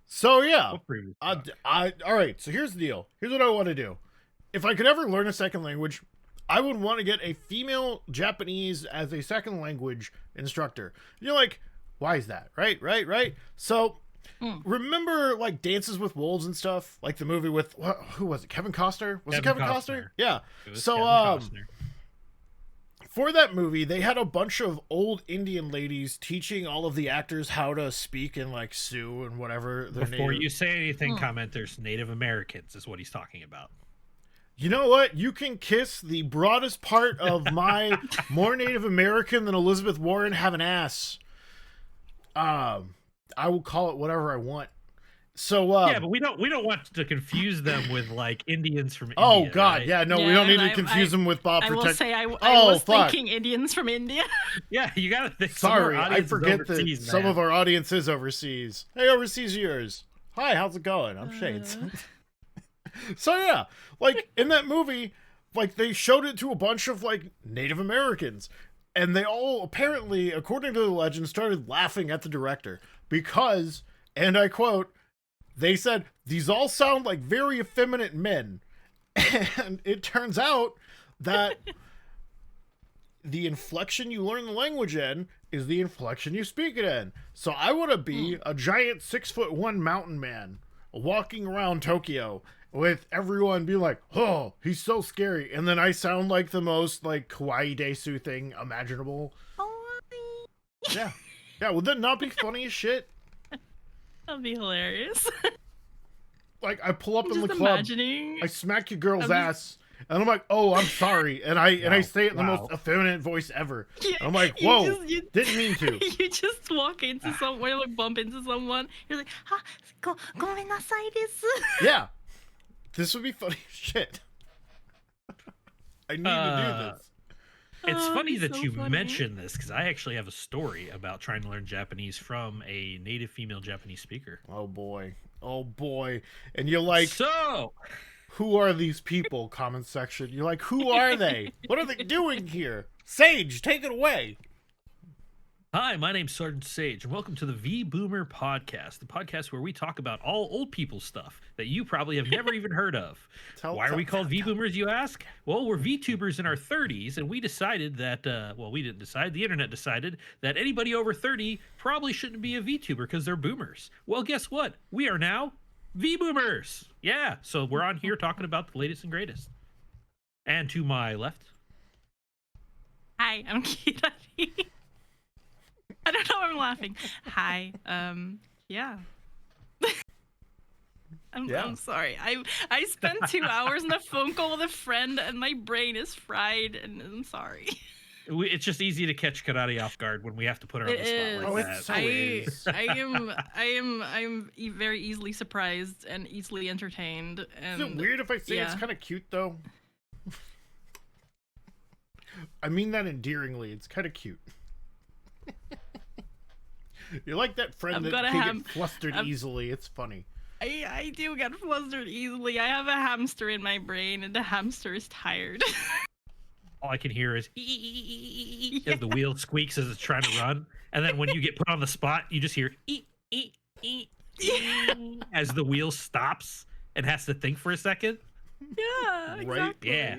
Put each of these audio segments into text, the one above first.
So yeah, What previous all talk? right. So here's the deal. Here's what I want to do. If I could ever learn a second language, I would want to get a female Japanese as a second language instructor. You're like, why is that? Right. So remember like Dances with Wolves and stuff, like the movie with who was it? Kevin Costner? Was it Kevin Costner? Yeah. It was So Kevin Costner. for that movie, they had a bunch of old Indian ladies teaching all of the actors how to speak in like Sioux and whatever. Before you say anything, commenters, Native Americans is what he's talking about. You know what? You can kiss the broadest part of my more Native American than Elizabeth Warren have an ass. I will call it whatever I want. So yeah, but we don't want to confuse them with like Indians from India. Oh God, right? yeah, no, we don't need to confuse them with Bob. I will say I Oh, was fuck. thinking Indians from India. Yeah, you gotta think. Sorry, some of our I audience is forget that overseas, some man. of our audience is overseas. Hey, overseas viewers. Hi, how's it going? I'm Shades. So yeah, like in that movie, like they showed it to a bunch of like Native Americans, and they all apparently, according to the legend, started laughing at the director because, and I quote, they said, "These all sound like very effeminate men." And it turns out that the inflection you learn the language in is the inflection you speak it in. So I want to be a giant 6'1" mountain man walking around Tokyo with everyone being like, "Oh, he's so scary," and then I sound like the most like kawaii desu thing imaginable. Yeah, would that not be funny as shit? That'd be hilarious. Like I pull up in Just the club, imagining. I smack your girl's ass, and I'm like, "Oh, I'm sorry," and I say it in the most effeminate voice ever. Yeah, And I'm like, you "Whoa, just- didn't mean to." You just walk into somewhere, like bump into someone. You're like, "Ha, gomenasai desu." Yeah, this would be funny as shit. I need to do this. It's Oh, funny he's that so you funny. mentioned this because I actually have a story about trying to learn Japanese from a native female Japanese speaker. Oh boy, and you're like, So, "Who are these people?" Comment section. You're like, "Who are they? What are they doing here?" Sage, take it away. hi, my name's Sergeant Sage, and welcome to the Vboomer Podcast, the podcast where we talk about all old people stuff that you probably have never even heard of. Why are we called V-Boomers, you ask? Well, we're VTubers in our 30s, and we decided that, well, we didn't decide, the internet decided that anybody over 30 probably shouldn't be a VTuber because they're boomers. Well, guess what? We are now V-Boomers. Yeah, so we're on here talking about the latest and greatest. And to my left, Hi, I'm Kirari. I don't know why I'm laughing. Hi, yeah. I'm sorry. I spent 2 hours in a phone call with a friend, and my brain is fried, and I'm sorry. it's just easy to catch Karate off guard when we have to put her on the spot like that. So is. I'm very easily surprised and easily entertained. And Is it weird if I say it's kind of cute though? I mean that endearingly. It's kind of cute. You're like that friend that can get flustered easily. It's funny. I do get flustered easily. I have a hamster in my brain, and the hamster is tired. All I can hear is as the wheel squeaks as it's trying to run, and then when you get put on the spot, you just hear as the wheel stops and has to think for a second. Yeah, Right? exactly. Yeah.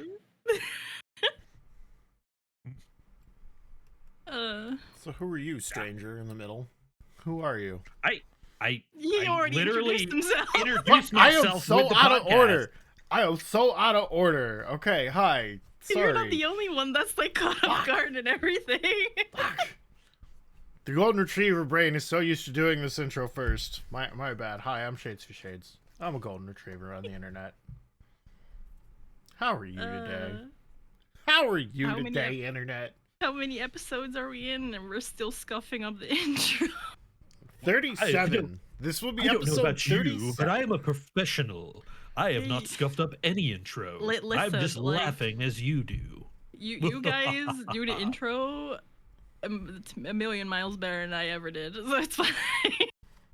So who are you, stranger in the middle? Who are you? He already literally introduced himself. introduced I am myself so with the out of podcast. order. I am so out of order. Okay, hi. Sorry. You're not the only one that's like caught off guard and everything. The golden retriever brain is so used to doing this intro first. My bad. Hi, I'm Shades for Shades. I'm a golden retriever on the internet. How are you today? How are you how many today, internet? How many episodes are we in, and we're still scuffing up the intro? 37. This will be I don't know episode about 37. you, but I am a professional. I have not scuffed up any intro. I'm Listen, just like- laughing as you do. You guys do the intro a million miles better than I ever did, so it's fine.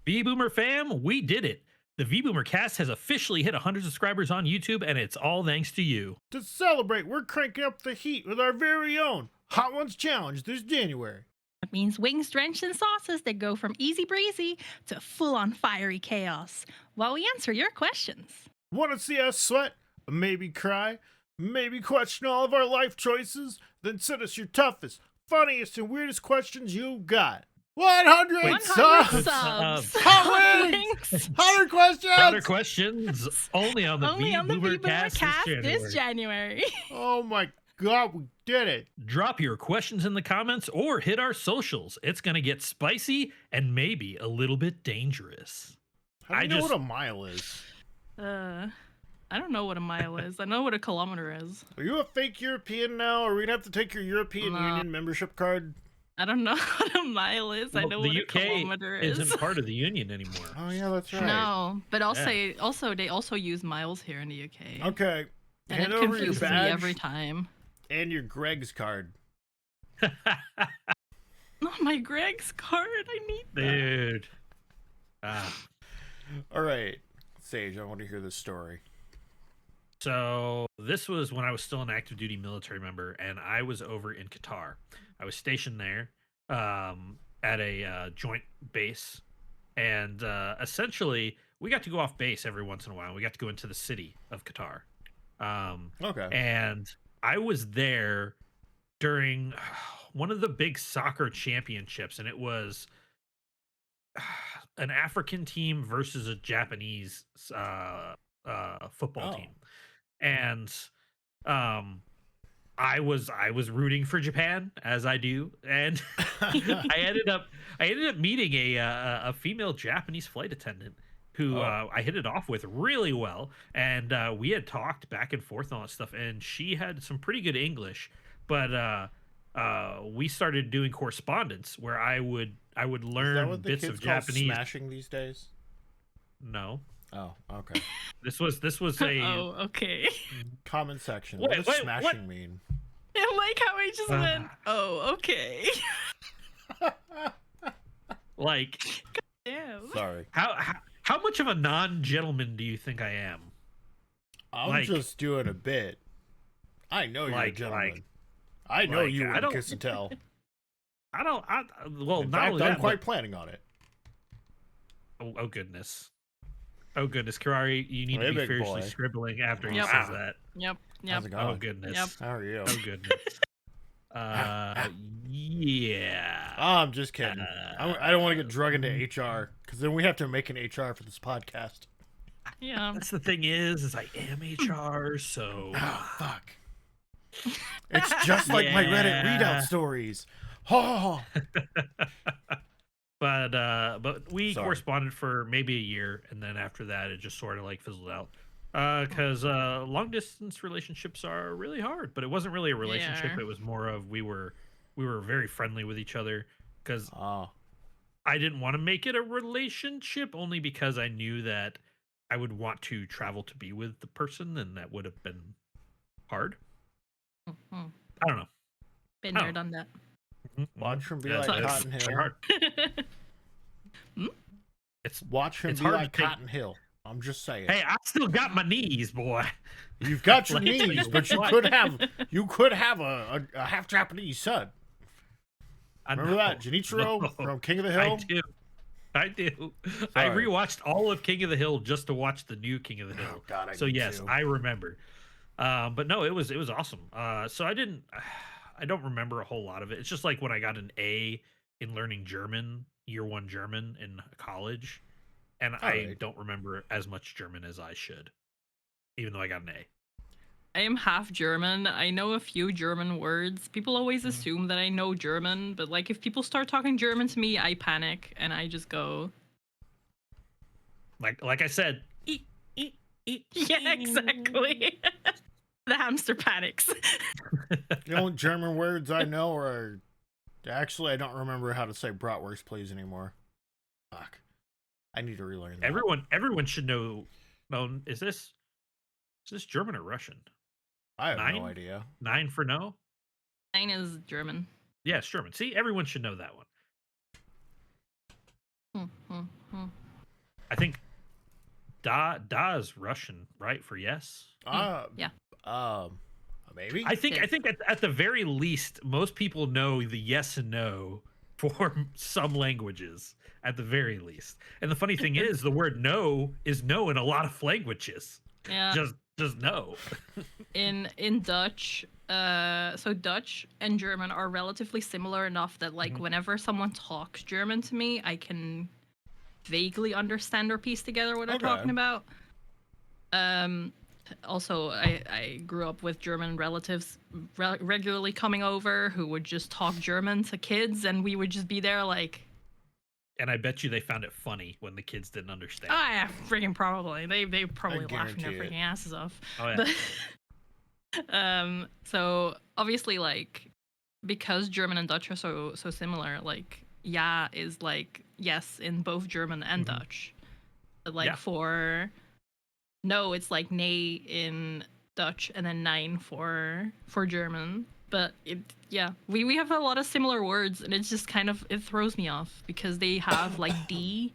V-Boomer fam, we did it. The Vboomer Cast has officially hit 100 subscribers on YouTube, and it's all thanks to you. To celebrate, we're cranking up the heat with our very own Hot Ones Challenge this January. It means wings drenched in sauces that go from easy breezy to full-on fiery chaos while we answer your questions. Want to see us sweat? Maybe cry? Maybe question all of our life choices? Then send us your toughest, funniest, and weirdest questions you got. 100 100 subs! subs. Hot wings! 100 questions! 100 questions only on the Vboomer Cast this January. Oh my god, we did it. Drop your questions in the comments or hit our socials. It's going to get spicy and maybe a little bit dangerous. How do you know what a mile is? I don't know what a mile is. I know what a kilometer is. Are you a fake European now, or are we going to have to take your European Union membership card? I don't know what a mile is. Well, I know what a kilometer is. Isn't part of the Union anymore. Oh yeah, that's right. No, but also they also use miles here in the UK. Okay. And Hand it over your confuses me badge every time. and your Greg's card. Oh, my Greg's card. I need that. Dude. All right, Sage, I want to hear this story. So this was when I was still an active duty military member, and I was over in Qatar. I was stationed there at a joint base, and essentially we got to go off base every once in a while. We got to go into the city of Qatar. Okay. And I was there during one of the big soccer championships, and it was an African team versus a Japanese football team. And I was rooting for Japan, as I do, and I ended up meeting a female Japanese flight attendant who I hit it off with really well, and we had talked back and forth on all that stuff, and she had some pretty good English, but we started doing correspondence where I would learn bits of Japanese. Smashing these days? No. Oh, okay. This was a Oh, okay. Comment section. Wait, what does smashing mean? I like how I just went, oh, okay. like. Damn. Sorry. How much of a non-gentleman do you think I am? I'm just doing a bit. I know you're a gentleman. I know you would kiss and tell. Well, in not fact, only I'm that, quite planning on it. Oh goodness. Oh goodness, Kirari, you need to be fiercely scribbling after he says that. Yep. How's it going? Oh goodness. Yep. How are you? Oh goodness. Yeah. Oh, I'm just kidding. I don't want to get drug into HR, because then we have to make an HR for this podcast. Yeah. That's the thing is I am HR, so. Oh, fuck. It's just like my Reddit readout stories. Oh. But we corresponded for maybe a year, and then after that it just sort of like fizzled out. Because long distance relationships are really hard, but it wasn't really a relationship. It was more of we were very friendly with each other, because I didn't want to make it a relationship only because I knew that I would want to travel to be with the person, and that would have been hard. Mm-hmm. I don't know. Been there, done that. Watch him be like Cotton Hill. Watch him be like Cotton Hill. I'm just saying. Hey, I still got my knees, boy. You've got your knees, but you could have a half Japanese son. Remember that Genichiro from King of the Hill? I do. I rewatched all of King of the Hill just to watch the new King of the Hill. Oh, God, so yes, I remember. But no, it was awesome. So I don't remember a whole lot of it. It's just like when I got an A in learning German, year 1 German in college, and I don't remember as much German as I should, even though I got an A. I am half German. I know a few German words. People always assume that I know German, but like if people start talking German to me, I panic and I just go. Like I said, yeah, exactly. The hamster panics. The only German words I know are actually I don't remember how to say bratwurst please anymore. Fuck. I need to relearn that. Everyone should know. Is this German or Russian? I have no idea. 9 for no? 9 is German. Yeah, it's German. See, everyone should know that one. I think da is Russian, right? For yes? Yeah. Maybe? I think at the very least, most people know the yes and no for some languages at the very least. And the funny thing is, the word no is no in a lot of languages. Yeah. Just no. In Dutch, so Dutch and German are relatively similar enough that like whenever someone talks German to me, I can vaguely understand or piece together what they're talking about. Also, I grew up with German relatives regularly coming over who would just talk German to kids, and we would just be there like. And I bet you they found it funny when the kids didn't understand. Oh yeah, freaking probably. They probably laughing their freaking asses off. Oh yeah. But, so obviously, like, because German and Dutch are so similar, like, ja is like yes in both German and Dutch. But like for no, it's like nee in Dutch and then nein for German. But we have a lot of similar words, and it's just kind of, it throws me off because they have like D,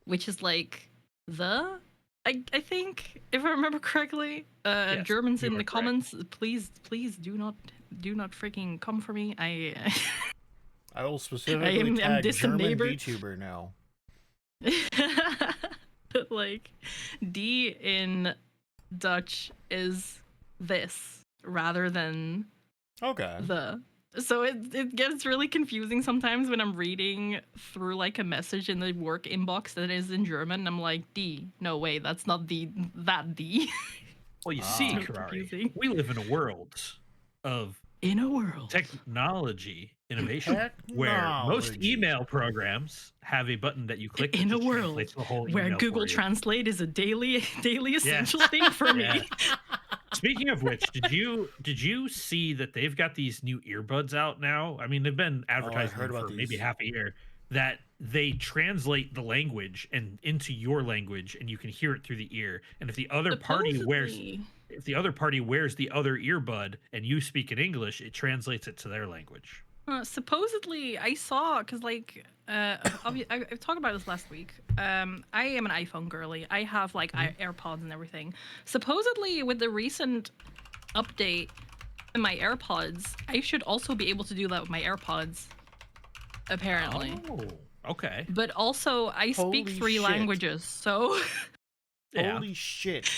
which is like the, I think, if I remember correctly. Yes, Germans in the comments, please do not freaking come for me. I will specifically tag German VTuber now. But like D in Dutch is this rather than the. So it gets really confusing sometimes when I'm reading through like a message in the work inbox that is in German. I'm like, D. No, wait, that's not that D. Well, you see, Kirari, we live in a world of technology innovation where most email programs have a button that you click in a world where Google Translate is a daily essential thing for me. Speaking of which, did you see that they've got these new earbuds out now? I mean, they've been advertising for maybe half a year, that they translate the language and into your language, and you can hear it through the ear. And if the other party wears the other earbud and you speak in English, it translates it to their language. Supposedly, I saw, because like I've talked about this last week. I am an iPhone girly. I have like AirPods and everything. Supposedly, with the recent update in my AirPods, I should also be able to do that with my AirPods. Apparently. Oh, okay. But also, I speak three languages, so. Holy shit!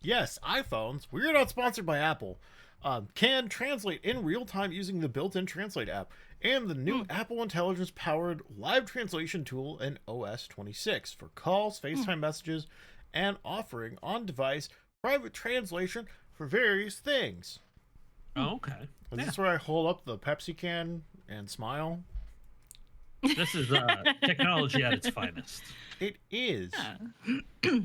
Yes, iPhones. We're not sponsored by Apple. Can translate in real time using the built-in Translate app and the new Apple Intelligence-powered live translation tool in OS 26 for calls, FaceTime messages, and offering on-device private translation for various things. Oh, okay. Is this where I hold up the Pepsi can and smile? This is technology at its finest. It is. Yeah.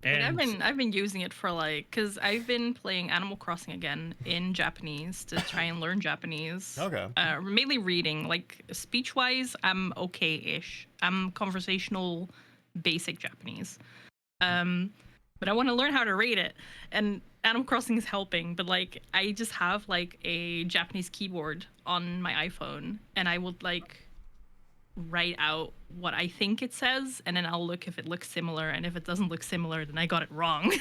And I've been using it for like, because I've been playing Animal Crossing again in Japanese to try and learn Japanese. Okay. Mainly reading. Like speech wise, I'm okay-ish. I'm conversational, basic Japanese. But I want to learn how to read it, and Animal Crossing is helping. But like, I just have like a Japanese keyboard on my iPhone, and I would like write out what I think it says, and then I'll look if it looks similar, and if it doesn't look similar, then I got it wrong.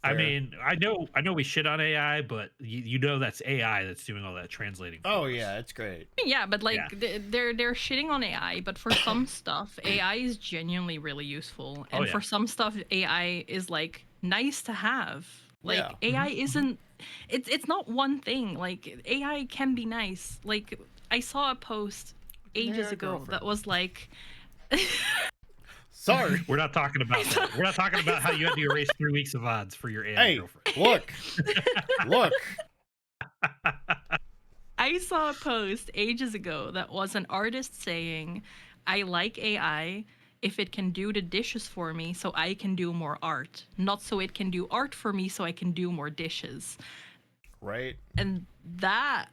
I mean, I know we shit on AI, but you know that's AI that's doing all that translating. Oh yeah, it's great. Yeah, but like they're shitting on AI, but for some stuff, AI is genuinely really useful, and for some stuff, AI is like nice to have. Like AI isn't. It's not one thing. Like AI can be nice. Like I saw a post ages ago that was like. Sorry. We're not talking about that. We're not talking about how you had to erase 3 weeks of odds for your AI girlfriend. Look. I saw a post ages ago that was an artist saying, I like AI if it can do the dishes for me so I can do more art. Not so it can do art for me so I can do more dishes. Right. And that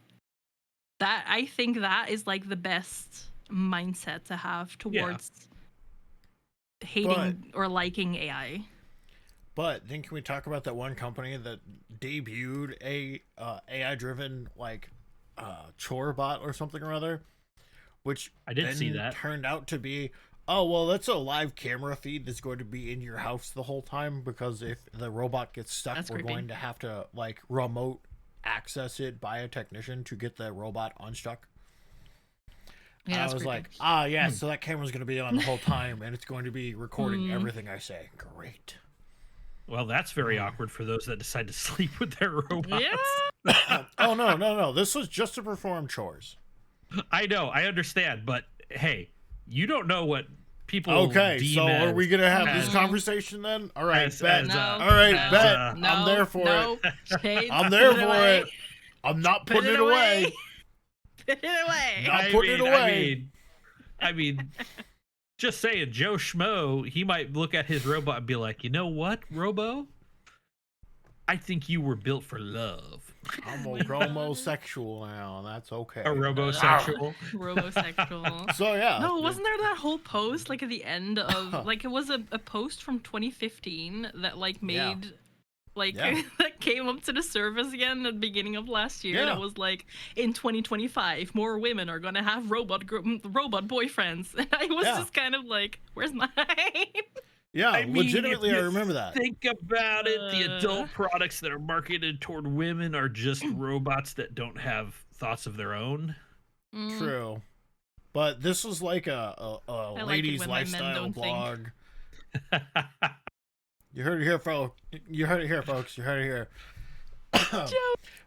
I think that is like the best mindset to have towards hating or liking AI. But then can we talk about that one company that debuted a AI-driven like chore bot or something or other, which I didn't see that turned out to be that's a live camera feed that's going to be in your house the whole time, because if the robot gets stuck, we're going to have to like remote access it by a technician to get the robot unstuck. Yeah, I was like, yeah, so that camera's going to be on the whole time, and it's going to be recording everything I say. Great. Well, that's very awkward for those that decide to sleep with their robots. Yeah. Oh, no. This was just to perform chores. I know, I understand, but hey, you don't know what people Okay, deem so as, are we going to have as- this conversation then? All right, as- bet. as, All right, as, bet. No, I'm there for no, it. Shades, I'm there put for away. it. I'm not Put putting it away. Put it away. Not putting it away. I mean, just saying, Joe Schmo, he might look at his robot and be like, you know what, Robo? I think you were built for love. I'm a homosexual now. That's okay. A robosexual. Robosexual. So yeah. No, wasn't there that whole post like at the end of like it was a post from 2015 that like made like that came up to the surface again at the beginning of last year. Yeah. That was like in 2025 more women are gonna have robot boyfriends. And I was just kind of like, where's mine? Yeah, I mean, legitimately, if I you remember that. Think about it. The adult products that are marketed toward women are just robots that don't have thoughts of their own. True. But this was like a ladies' when my men lifestyle don't blog. You heard it here, folks. You heard it here, folks. You heard it here. Well,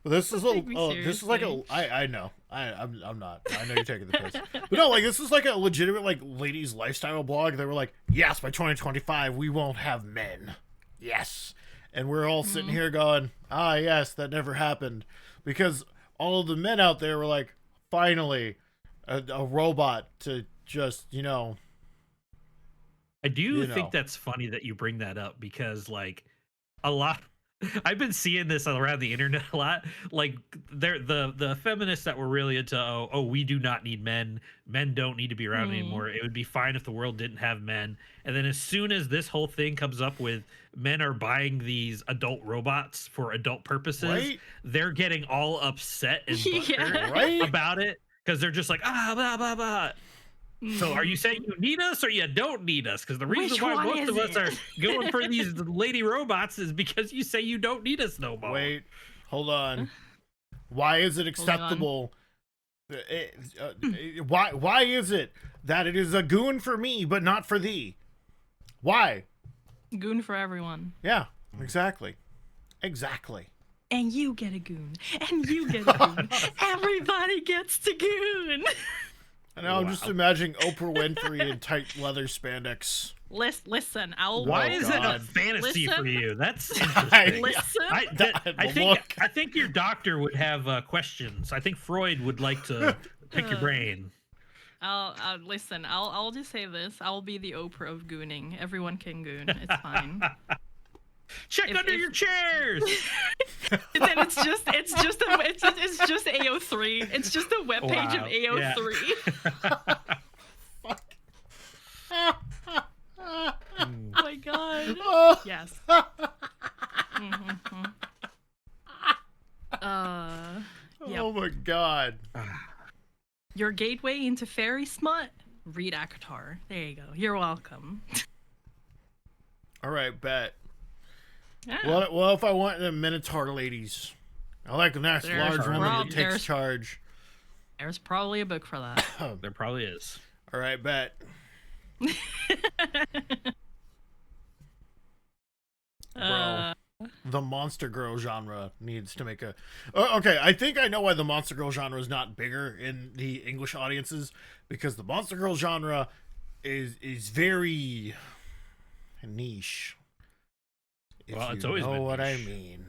this is this is like a. I know. I'm not. I know you're taking the piss. But no, like this is like a legitimate like ladies' lifestyle blog. They were like, yes, by 2025 we won't have men. Yes, and we're all sitting here going, yes, that never happened, because all of the men out there were like, finally, a robot to just I do think that's funny that you bring that up, because like a lot I've been seeing this around the internet a lot. Like the feminists that were really into we do not need men. Men don't need to be around anymore. It would be fine if the world didn't have men. And then as soon as this whole thing comes up with men are buying these adult robots for adult purposes, they're getting all upset and butthurt about it, because they're just like blah blah blah. So are you saying you need us or you don't need us? Because the reason why most of us are going for these lady robots is because you say you don't need us no more. Wait, hold on. Why is it acceptable? Why is it that it is a goon for me but not for thee? Why? Goon for everyone. Yeah, exactly. Exactly. And you get a goon. And you get a goon. Everybody gets to goon. And now I'm just imagining Oprah Winfrey in tight leather spandex. Listen, why is it a fantasy for you? That's interesting. I think your doctor would have questions. I think Freud would like to pick your brain. Listen. I'll just say this. I'll be the Oprah of gooning. Everyone can goon. It's fine. Check under your chairs. Then it's just AO3. It's just a webpage of AO3. Oh my god. Yes. Yep. Oh my god. Your gateway into fairy smut? Read ACOTAR. There you go. You're welcome. All right, bet. Yeah. Well, if I want the Minotaur ladies, I like a nice large woman that takes charge. There's probably a book for that. There probably is. All right, bet. Bro, the monster girl genre needs to make a. Okay, I think I know why the monster girl genre is not bigger in the English audiences, because the monster girl genre is very niche. Well, it's always been what niche. I mean.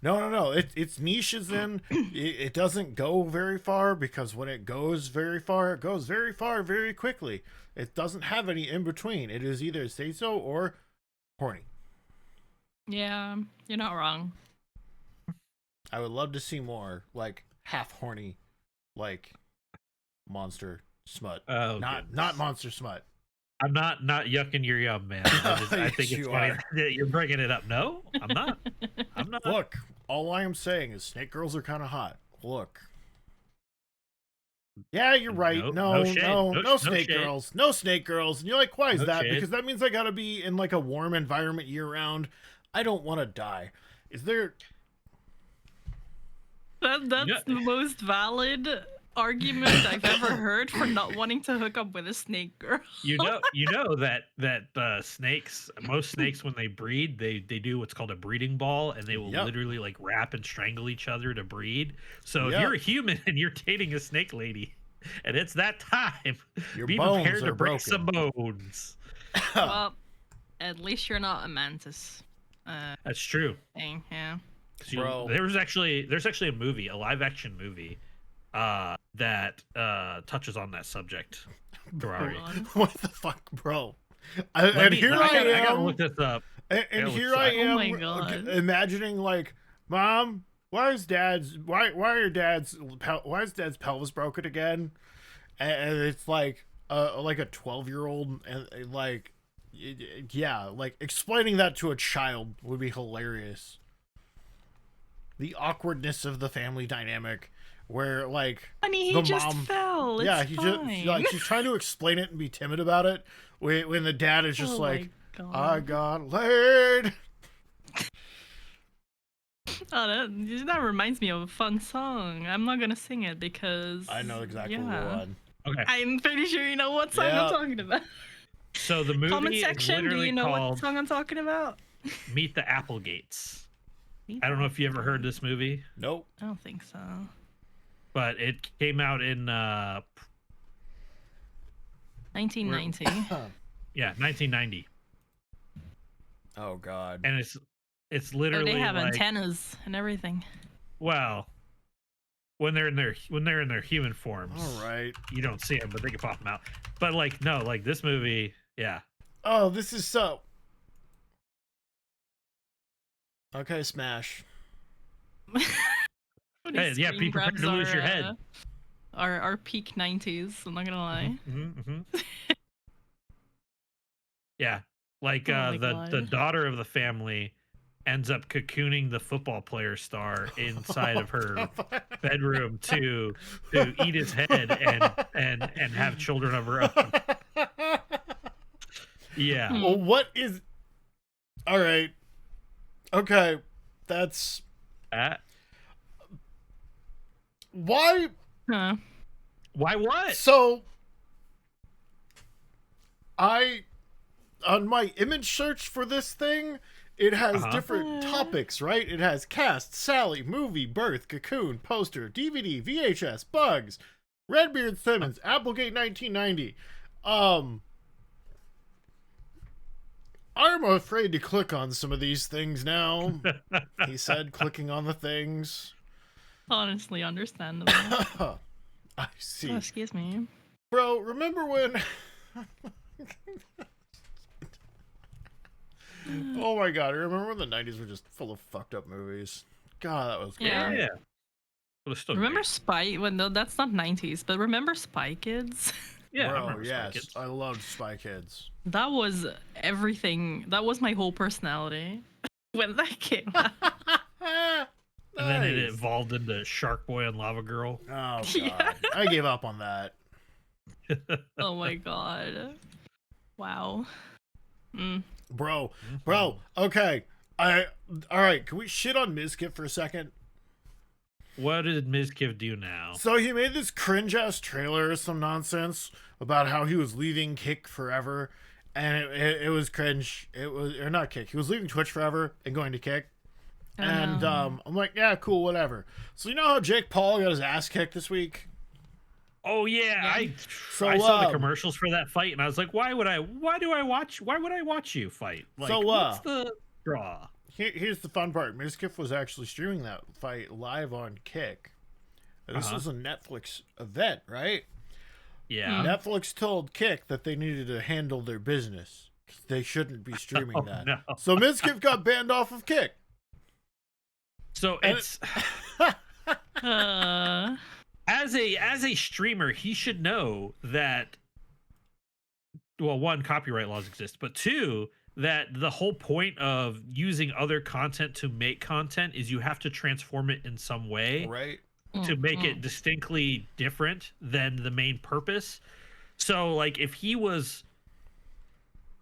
No. It's niche as in it doesn't go very far, because when it goes very far, it goes very far very quickly. It doesn't have any in between. It is either say so or horny. Yeah, you're not wrong. I would love to see more like half horny, like monster smut. Not monster smut. I'm not yucking your yum, man. I think it's funny that you're bringing it up. No, I'm not. Look, all I am saying is snake girls are kind of hot. Look. Yeah, you're right. No snake girls. No snake girls. And you're like, why is that? Shade. Because that means I gotta be in like a warm environment year round. I don't want to die. Is there... That's the most valid argument I've ever heard for not wanting to hook up with a snake girl. You know that snakes, most snakes when they breed, they do what's called a breeding ball, and they will literally like wrap and strangle each other to breed. So if you're a human and you're dating a snake lady, and it's that time, be prepared to break some bones. Well, at least you're not a mantis. That's true. Thing, yeah. Bro. There's actually a movie, a live action movie, that touches on that subject. Kirari. What the fuck, bro? I gotta look this up. And here I am, oh my God. Imagining like, Mom, why is Dad's pelvis broken again? And it's like a 12-year-old, and like, yeah, like explaining that to a child would be hilarious. The awkwardness of the family dynamic, where like, honey, he just fell. It's fine. just she's trying to explain it and be timid about it, when the dad is just like, I got laid. Oh, that reminds me of a fun song. I'm not gonna sing it because I know exactly what one. Okay. I'm pretty sure you know what song I'm talking about. So the movie Comment section, is do you know called what song I'm talking about? Meet the Applegates. I don't know if you ever heard this movie. Nope. I don't think so. But it came out in 1990. Yeah, 1990. Oh God. And it's literally they have like, antennas and everything. Well, when they're in their human forms. All right. You don't see them, but they can pop them out. But like no, like this movie, yeah. Oh, this is so. Okay, Smash. Hey, yeah, be prepared to lose your head. Our peak 90s, I'm not gonna lie. Yeah, like the daughter of the family ends up cocooning the football player star inside of her bedroom to eat his head and have children of her own. Yeah. Well, what is? All right. Okay, that's. Why? Huh. Why what? So, on my image search for this thing, it has different topics, right? It has cast, Sally, movie, birth, cocoon, poster, DVD, VHS, bugs, Redbeard Simmons, Applegate 1990. I'm afraid to click on some of these things now, he said, clicking on the things. Honestly, understandable. I see. Oh, excuse me. Bro, remember when... Oh my God, I remember when the 90s were just full of fucked up movies. God, that was great. Yeah. Well, still Remember great. Spy? Well, no, that's not 90s, but remember Spy Kids? Yeah, Bro, yes, I loved Spy Kids. That was everything. That was my whole personality when that came out. And then it evolved into Shark Boy and Lava Girl. Oh God, Yeah. I gave up on that. Oh my God. Wow. Bro, okay. All right, can we shit on Mizkif for a second? What did Mizkif do now? So he made this cringe-ass trailer or some nonsense about how he was leaving Kick forever, and it was cringe. It was, or not Kick. He was leaving Twitch forever and going to Kick. And I'm like, yeah, cool, whatever. So you know how Jake Paul got his ass kicked this week? Oh yeah, I saw the commercials for that fight, and I was like, why would I watch you fight? Like, what's the draw? Here's the fun part. Mizkif was actually streaming that fight live on Kick. And this was a Netflix event, right? Yeah. Netflix told Kick that they needed to handle their business. They shouldn't be streaming that. No. So Mizkif got banned off of Kick. So it's as a streamer, he should know that, well, one, copyright laws exist, but two, that the whole point of using other content to make content is you have to transform it in some way, right, to make it distinctly different than the main purpose. So like if he was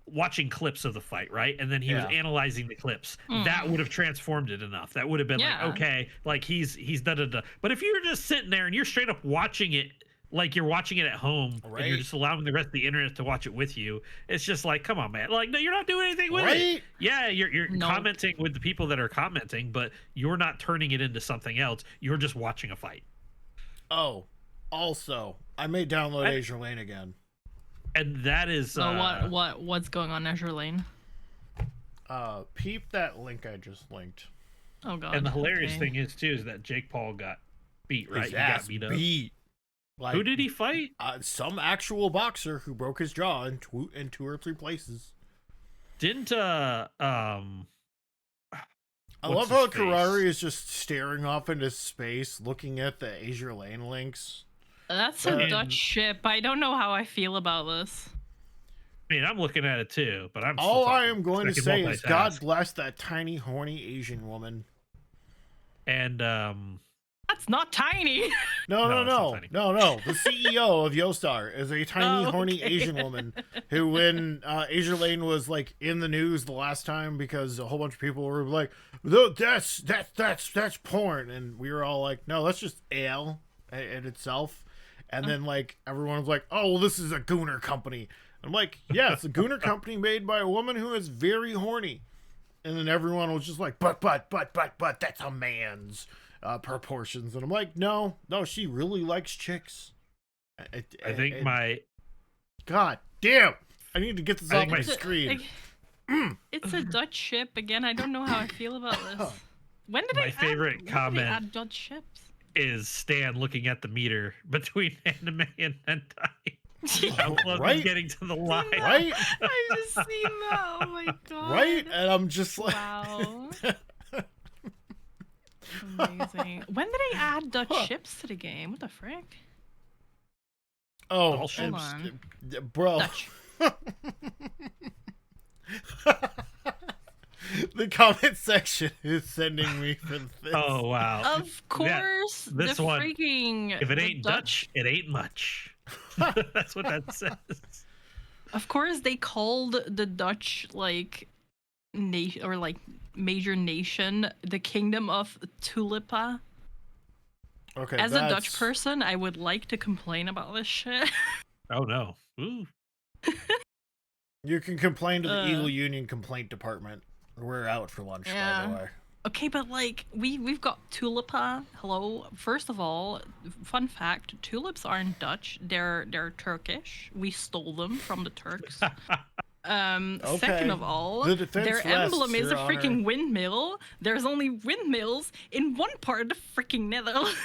watching clips of the fight, right? And then he was analyzing the clips. That would have transformed it enough. That would have been like, okay, like he's da da da. But if you're just sitting there and you're straight up watching it, like you're watching it at home, and you're just allowing the rest of the internet to watch it with you, it's just like, come on, man. Like, no, you're not doing anything with it. Yeah, you're commenting with the people that are commenting, but you're not turning it into something else. You're just watching a fight. Oh, also, I may download Azur Lane again. And that is what's going on Azur Lane? Peep that link I just linked. Oh god. And the hilarious thing is too is that Jake Paul got beat, right? His ass he got beat. Like, who did he fight? Some actual boxer who broke his jaw in two or three places. Didn't I love how Kirari is just staring off into space, looking at the Azur Lane links. That's a Dutch ship. I don't know how I feel about this. I mean, I'm looking at it too, but all I am going to say is God bless that tiny, horny Asian woman. And that's not tiny. No. The CEO of Yostar is a tiny, horny Asian woman who, when Azur Lane was like in the news the last time, because a whole bunch of people were like, "That's porn," and we were all like, "No, that's just AL in itself." And then like everyone was like, "Oh, well, this is a Gooner company." I'm like, "Yeah, it's a Gooner company made by a woman who is very horny." And then everyone was just like, "But, that's a man's proportions." And I'm like, no, she really likes chicks. I think my... God damn! I need to get this off my screen. It's a Dutch ship again. I don't know how I feel about this. When did my favorite comment add Dutch ships? Is Stan looking at the meter between anime and hentai. How close he's getting to the line. Right? I just seen that. Oh my god. Right? And I'm just like... Wow. Amazing. When did they add Dutch ships to the game? What the frick? Oh, hold on. Bro. Dutch. The comment section is sending me for this. Oh, wow. Of course. This one. Freaking, if it ain't Dutch, it ain't much. That's what that says. Of course, they called the Dutch, like, nation or like major nation the Kingdom of Tulipa. Okay. As a Dutch person, I would like to complain about this shit. Oh, no. Ooh. You can complain to the Eagle Union Complaint Department. We're out for lunch, by the way. Okay, but like we've got tulipa. Hello. First of all, fun fact: tulips aren't Dutch. They're Turkish. We stole them from the Turks. Second of all, their emblem is a freaking windmill. There's only windmills in one part of the freaking Netherlands.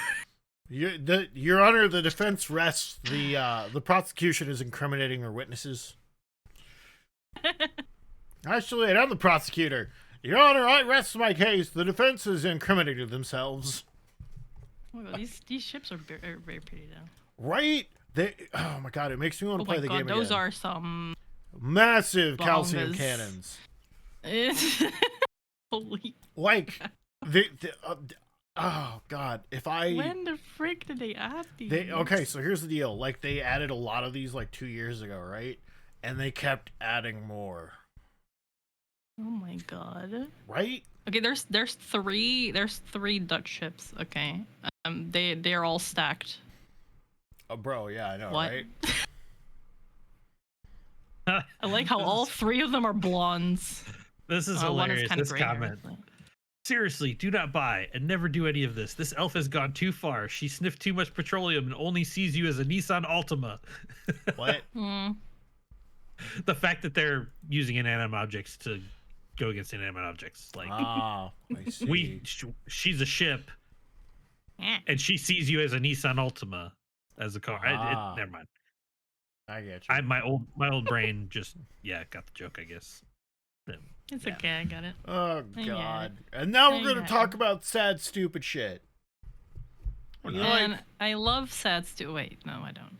Your Honor, the defense rests. The prosecution is incriminating their witnesses. Actually, I'm the prosecutor. Your Honor, I rest my case. The defense has incriminated themselves. Oh my god, these ships are very pretty though. Right? Oh my god, it makes me want to play the game again. Those are some massive calcium cannons. Holy. Like oh god, when the frick did they add these? Okay, so here's the deal. Like they added a lot of these like 2 years ago, right? And they kept adding more. Oh my god. Right? Okay, there's three Dutch ships, okay. They're all stacked. Oh bro, yeah, I know, what? Right? I like how all three of them are blondes. This is hilarious. This comment. Seriously, do not buy and never do any of this. This elf has gone too far. She sniffed too much petroleum and only sees you as a Nissan Altima. What? The fact that they're using inanimate objects to go against inanimate objects, like I see. She's a ship, and she sees you as a Nissan Altima, as a car. Never mind. I get you. My old brain just got the joke, I guess. It's okay, I got it. Oh god! And now we're gonna talk about sad, stupid shit. And I love sad Wait, no, I don't.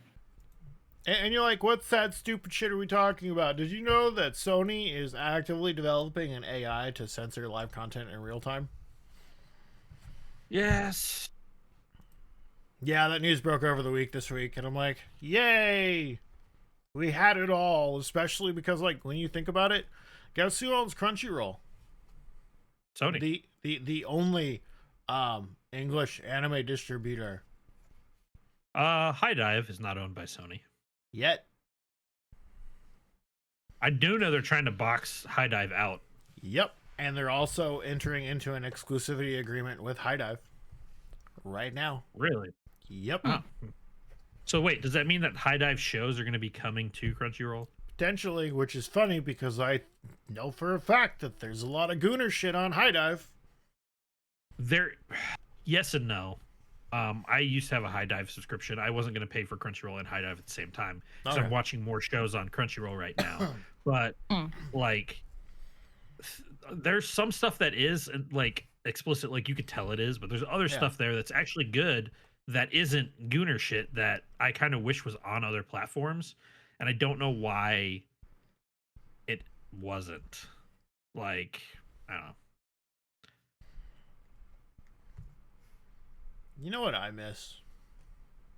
And you're like, what sad, stupid shit are we talking about? Did you know that Sony is actively developing an AI to censor live content in real time? Yes. Yeah, that news broke over the week this week, and I'm like, yay! We had it all, especially because, like, when you think about it, guess who owns Crunchyroll? Sony. The only English anime distributor. High Dive is not owned by Sony. Yet. I do know they're trying to box High Dive out. Yep. And they're also entering into an exclusivity agreement with High Dive right now. Really? Yep. Oh. So wait, does that mean that High Dive shows are going to be coming to Crunchyroll? Potentially, which is funny because I know for a fact that there's a lot of Gooner shit on High Dive. Yes and no. I used to have a High Dive subscription. I wasn't going to pay for Crunchyroll and High Dive at the same time because I'm watching more shows on Crunchyroll right now. But like, there's some stuff that is like explicit, like you could tell it is, but there's other stuff there that's actually good that isn't Gooner shit that I kind of wish was on other platforms, and I don't know why it wasn't. Like, I don't know. You know what I miss?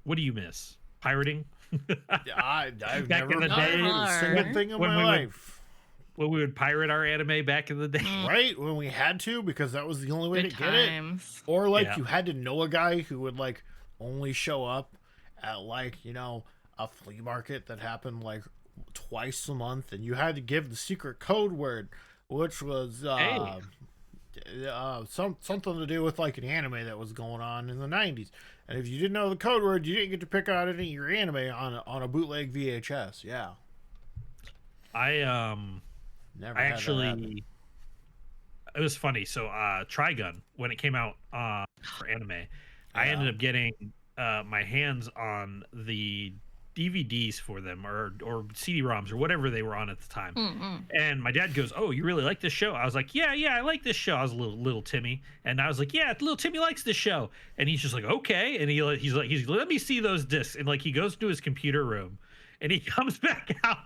What do you miss? Pirating? I've Back never in the pirated day, a single thing in my life. When we would pirate our anime back in the day. Right? When we had to, because that was the only way Good to times. get it. Or, like, you had to know a guy who would, like, only show up at, like, you know, a flea market that happened, like, twice a month, and you had to give the secret code word, which was something to do with, like, an anime that was going on in the 90s. And if you didn't know the code word, you didn't get to pick out any of your anime on a bootleg VHS. Yeah. I actually, it was funny. So, Trigun, when it came out for anime, I ended up getting my hands on the DVDs for them or CD-ROMs or whatever they were on at the time. And my dad goes, "Oh, you really like this show?" I was like, "Yeah, I like this show." I was a little Timmy, and I was like, "Yeah, little Timmy likes this show." And he's just like, "Okay," and he's like, "Let me see those discs." And like he goes to his computer room, and he comes back out.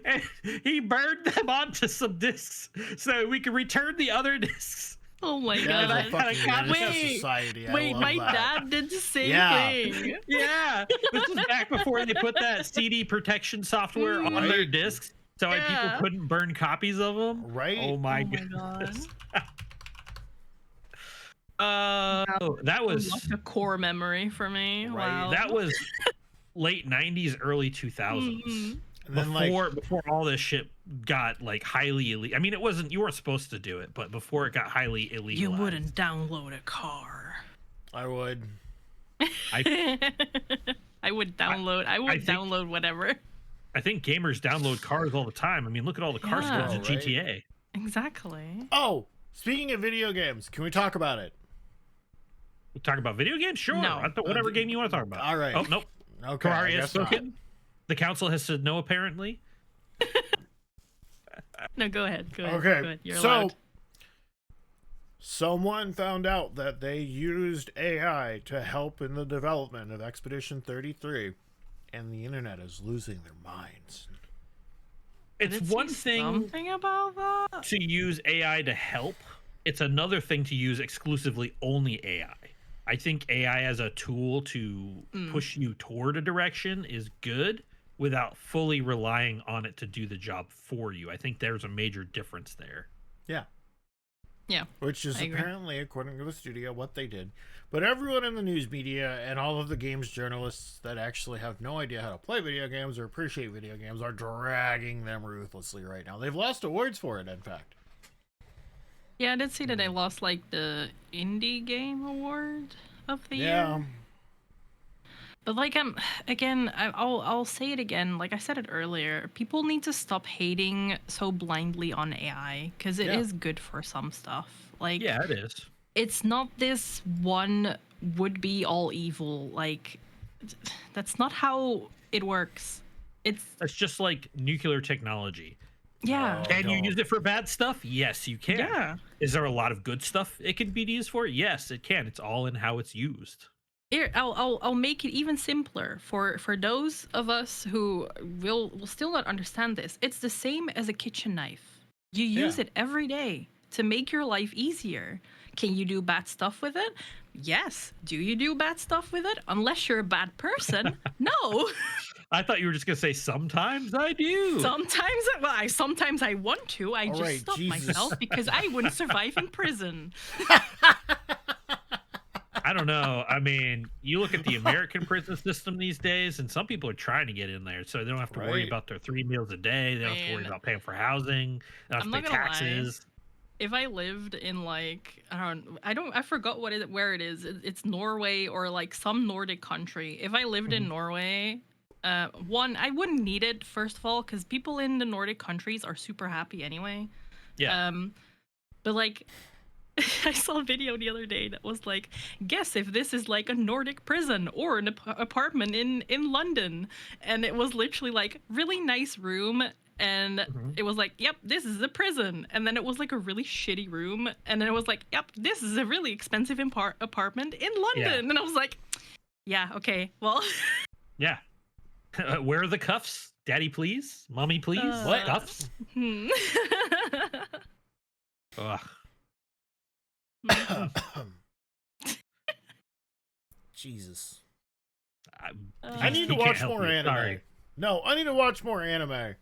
And he burned them onto some discs so we could return the other discs. Oh my god! Wait, my dad did the same thing. Yeah, this was back before they put that CD protection software on their discs, so people couldn't burn copies of them. Right? Oh my goodness. That was like a core memory for me. Right. Wow. That was late '90s, early 2000s. Before all this shit got like highly illegal. I mean, it wasn't, you weren't supposed to do it, but before it got highly illegal, you wouldn't download a car. I would. I would download whatever. I think gamers download cars all the time. I mean, look at all the car skins in GTA. Exactly. Oh, speaking of video games, can we talk about it? We talk about video games? Sure. No. Whatever game you want to talk about. All right. Oh, nope. Okay. Kirari has spoken. The council has said no, apparently. No, go ahead. Okay. Go ahead. You're allowed. Someone found out that they used AI to help in the development of Expedition 33, and the internet is losing their minds. It's one thing something about that to use AI to help. It's another thing to use exclusively only AI. I think AI as a tool to push you toward a direction is good without fully relying on it to do the job for you. I think there's a major difference there. Yeah. Yeah. Which is apparently, according to the studio, what they did. But everyone in the news media and all of the games journalists that actually have no idea how to play video games or appreciate video games are dragging them ruthlessly right now. They've lost awards for it, in fact. Yeah, I did see that they lost like the indie game award of the year. Yeah. But like I'll say it again. Like I said it earlier, people need to stop hating so blindly on AI because it is good for some stuff. Like it is. It's not this one would be all evil. Like that's not how it works. It's just like nuclear technology. Yeah. Can you use it for bad stuff? Yes, you can. Yeah. Is there a lot of good stuff it can be used for? Yes, it can. It's all in how it's used. Here, I'll make it even simpler for those of us who will still not understand this. It's the same as a kitchen knife. You use it every day to make your life easier. Can you do bad stuff with it? Yes. Do you do bad stuff with it? Unless you're a bad person, no. I thought you were just gonna say sometimes I do. Sometimes I want to. I just stop myself because I wouldn't survive in prison. I don't know. I mean, you look at the American prison system these days, and some people are trying to get in there, so they don't have to worry about their 3 meals a day. They don't have to worry about paying for housing. They don't have to pay taxes. If I lived in like I forgot where it is. It's Norway or like some Nordic country. If I lived in Norway, one, I wouldn't need it, first of all, because people in the Nordic countries are super happy anyway. Yeah. But like, I saw a video the other day that was like, guess if this is like a Nordic prison or an apartment in London, and it was literally like really nice room. And it was like, yep, this is a prison. And then it was like a really shitty room. And then it was like, yep, this is a really expensive apartment in London. Yeah. And I was like, yeah, okay, well. Yeah. Where are the cuffs? Daddy, please? Mommy, please? What? Cuffs? Ugh. Jesus. I need to watch more anime. Sorry. No, I need to watch more anime.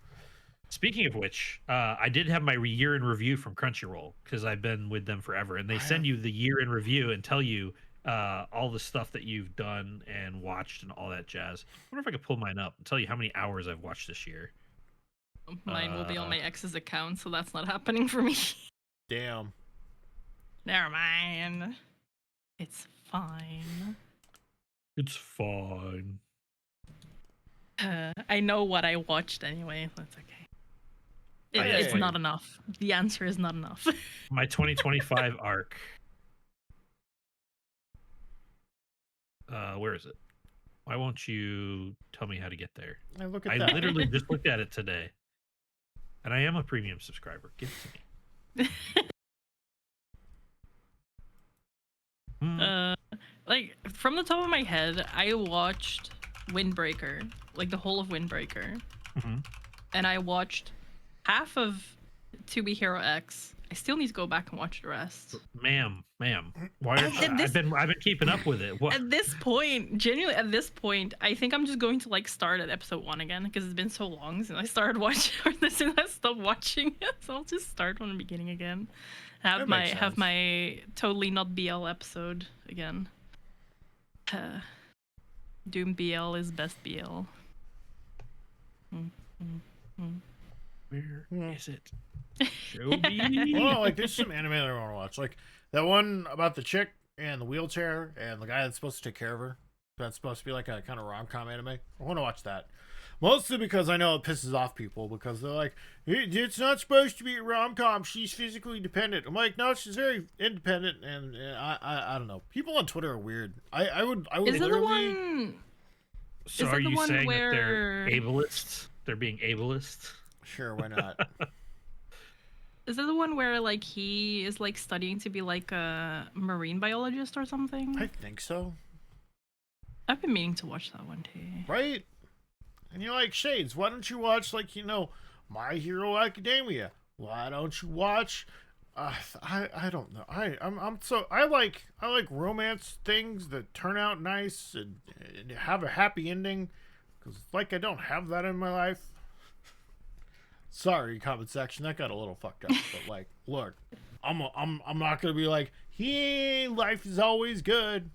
Speaking of which, I did have my year in review from Crunchyroll because I've been with them forever, and they send you the year in review and tell you all the stuff that you've done and watched and all that jazz. I wonder if I could pull mine up and tell you how many hours I've watched this year. Mine will be on my ex's account, so that's not happening for me. Damn. Never mind. It's fine. It's fine. I know what I watched anyway. That's okay. It's not enough. The answer is not enough. My 2025 arc. Where is it? Why won't you tell me how to get there? I literally just looked at it today. And I am a premium subscriber. Give it to me. Like, from the top of my head, I watched Windbreaker. Like, the whole of Windbreaker. And I watched half of To Be Hero X. I still need to go back and watch the rest. Ma'am, why are I've been keeping up with it. What? At this point, genuinely, I think I'm just going to like start at episode 1 again because it's been so long since I started watching or since I stopped watching it. So I'll just start from the beginning again. Have my totally not BL episode again. Doom BL is best BL. Where is it? Show me. Well, like there's some anime that I want to watch. Like that one about the chick and the wheelchair and the guy that's supposed to take care of her. That's supposed to be like a kind of rom-com anime. I want to watch that. Mostly because I know it pisses off people because they're like, it's not supposed to be a rom-com. She's physically dependent. I'm like, no, she's very independent, and I don't know. People on Twitter are weird. I would Is literally. It the one... So are you saying that they're ableists? They're being ableists? Sure, why not? Is it the one where like he is like studying to be like a marine biologist or something? I think so. I've been meaning to watch that one too. Right? And you're like, Shades, why don't you watch like, My Hero Academia? Why don't you watch I don't know. I like romance things that turn out nice and have a happy ending, cuz like I don't have that in my life. Sorry, comment section, that got a little fucked up, but like, look, I'm not going to be like, life is always good.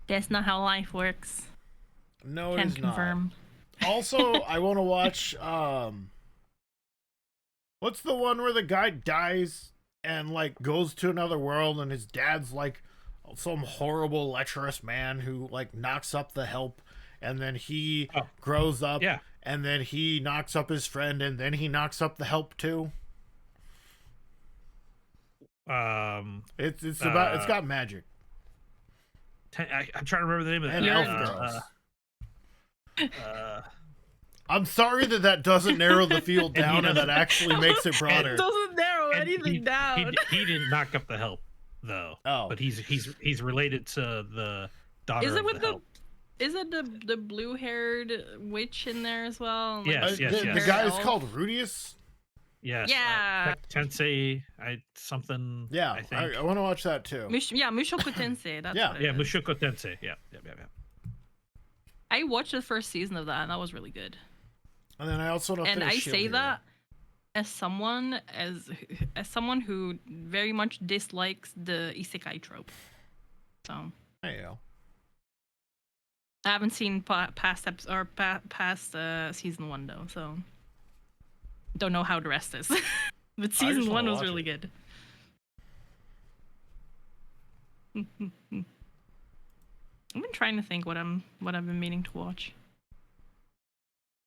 That's not how life works. No, Can it is confirm. Not. Also, I want to watch what's the one where the guy dies and like goes to another world and his dad's like some horrible lecherous man who like knocks up the help, and then he grows up, and then he knocks up his friend, and then he knocks up the help too. It's got magic. I'm trying to remember the name of it. And elf girls. I'm sorry that doesn't narrow the field down, and that actually makes it broader. It doesn't narrow anything down. He didn't knock up the help though. Oh, but he's related to the daughter. Is it of with the help. Is it the blue-haired witch in there as well? Yes, like, yes. The guy is called Rudius. Yes. Yeah. Tensei, something. Yeah, I think. I want to watch that too. Mushoku Tensei. That's Yeah. what it Yeah, is. Mushoku Tensei. Yeah. I watched the first season of that, and that was really good. And then I also want to And finish I Shield say Hero. that as someone who very much dislikes the isekai trope. So There you go. I haven't seen past season 1 though, so don't know how the rest is. But season 1 was really good. I've been trying to think what I've been meaning to watch.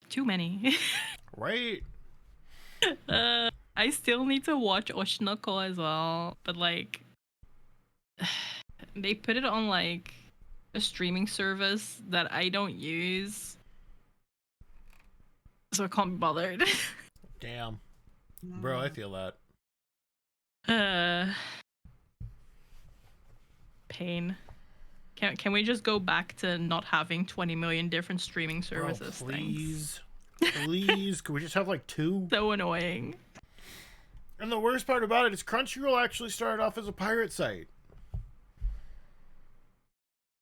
Too many. Right? I still need to watch Oshinoko as well, but like they put it on like a streaming service that I don't use, so I can't be bothered. Damn. Bro, I feel that. Pain. Can we just go back to not having 20 million different streaming services? Bro, please. Please. Could we just have like 2? So annoying. And the worst part about it is Crunchyroll actually started off as a pirate site.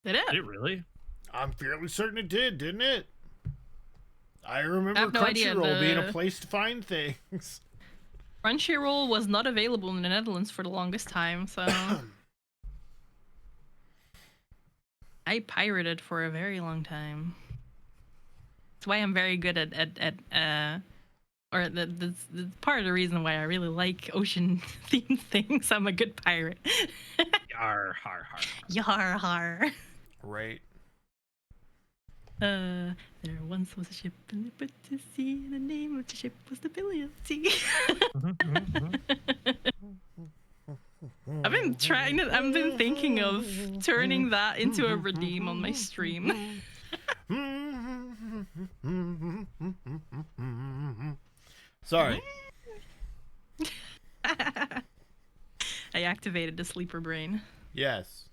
Did it? Did it really? I'm fairly certain it did, didn't it? I remember have no idea, Crunchyroll being a place to find things. Crunchyroll was not available in the Netherlands for the longest time, so I pirated for a very long time. That's why I'm very good at or the part of the reason why I really like ocean themed things. I'm a good pirate. Yar har har. Yar har. Right. There once was a ship and they put to sea, and the name of the ship was the Billy of Sea. I've been thinking of turning that into a redeem on my stream. Sorry. I activated the sleeper brain. Yes.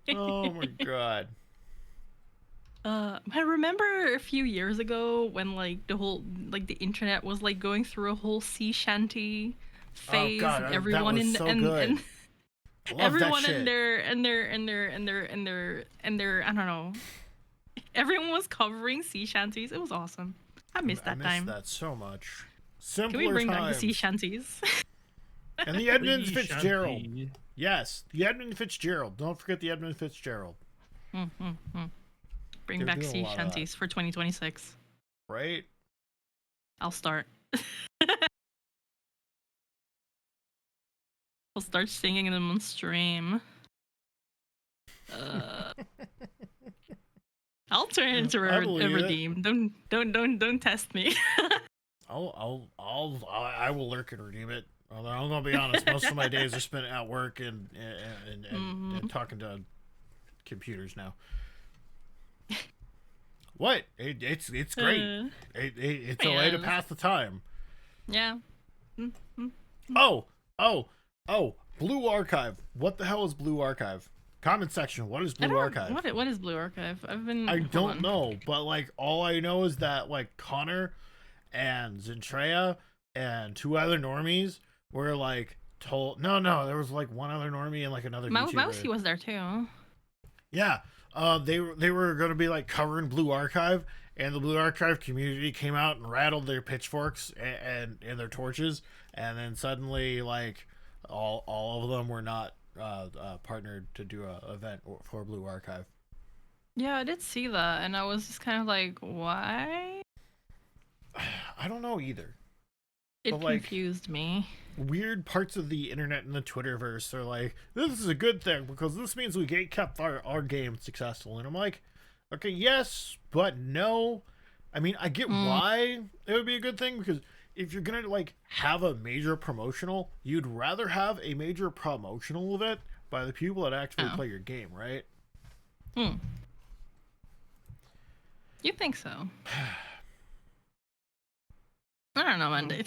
Oh my god. I remember a few years ago when like the internet was like going through a whole sea shanty phase. Oh god, and everyone that was in so and, good. and I love everyone that shit. in their I don't know. Everyone was covering sea shanties. It was awesome. I missed that time. I missed that so much. Simpler Can we bring back the times. sea shanties? And the Edmund Sea Fitzgerald. shanty. Yes, the Edmund Fitzgerald. Don't forget the Edmund Fitzgerald. Bring They're back doing a sea lot of shanties for 2026. Right? I'll start. I'll start singing them on stream. I'll turn it into I a believe it. redeem. Don't test me. I will lurk and redeem it. Although I'm gonna be honest, most of my days are spent at work and talking to computers now. What? It's great. It's a way to pass the time. Yeah. Oh, Blue Archive. What the hell is Blue Archive? Comment section. What is Blue Archive? What is Blue Archive? I don't know, but like all I know is that like Connor and Zentrea and 2 other normies were like told. No, there was like 1 other normie and like another VTuber. Mousy was there too. Yeah. They were going to be like covering Blue Archive, and the Blue Archive community came out and rattled their pitchforks and their torches, and then suddenly like all of them were not partnered to do a event for Blue Archive. Yeah, I did see that, and I was just kind of like, why? I don't know either. It But, like, confused me. Weird parts of the internet and the Twitterverse are like, this is a good thing because this means we kept our game successful. And I'm like, okay, yes, but no. I mean, I get why it would be a good thing, because if you're gonna like have a major promotional, you'd rather have a major promotional event by the people that actually play your game, right? You think so? I don't know, man.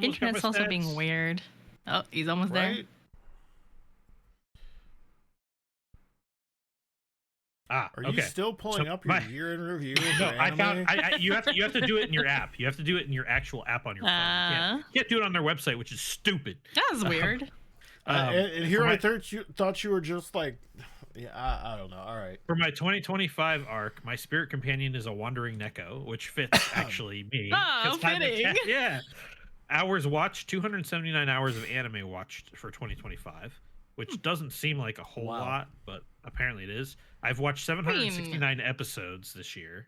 Internet's also being weird. Oh, he's almost there. Are okay. you still pulling up your year in review? No, I found. You have to do it in your app. You have to do it in your actual app on your phone. You can't do it on their website, which is stupid. That's weird. And here I thought you were just like, yeah, I don't know. All right. For my 2025 arc, my spirit companion is a wandering Neko, which fits actually me. Oh, fitting. Yeah. Hours watched, 279 hours of anime watched for 2025, which doesn't seem like a whole lot, but apparently it is. I've watched 769 episodes this year.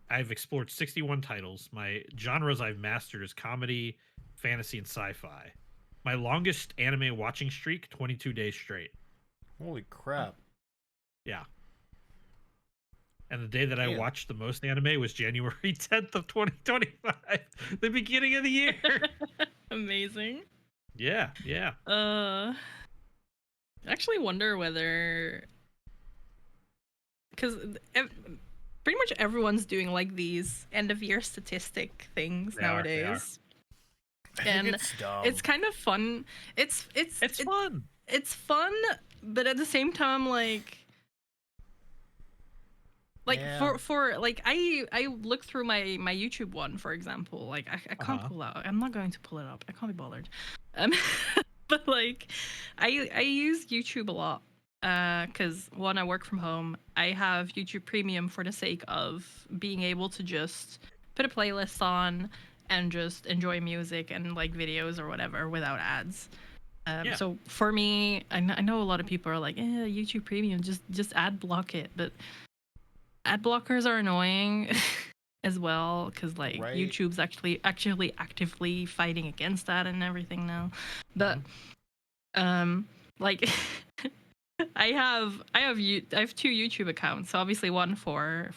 I've explored 61 titles. My genres I've mastered is comedy, fantasy, and sci-fi. My longest anime watching streak, 22 days straight. Holy crap. Yeah. And the day that I watched the most anime was January 10th of 2025, the beginning of the year. Amazing. Yeah. I actually wonder whether, because pretty much everyone's doing like these end of year statistic things nowadays. And it's dumb. It's kind of fun. It's fun. It's fun, but at the same time, for like I look through my YouTube one, for example. Like I can't pull out. I'm not going to pull it up. I can't be bothered. But like I use YouTube a lot because one, I work from home. I have YouTube Premium for the sake of being able to just put a playlist on and just enjoy music and like videos or whatever without ads. So for me, I know a lot of people are like, YouTube Premium, just ad block it, but ad blockers are annoying as well because like YouTube's actually actively fighting against that and everything now. But like I have two YouTube accounts. So obviously one for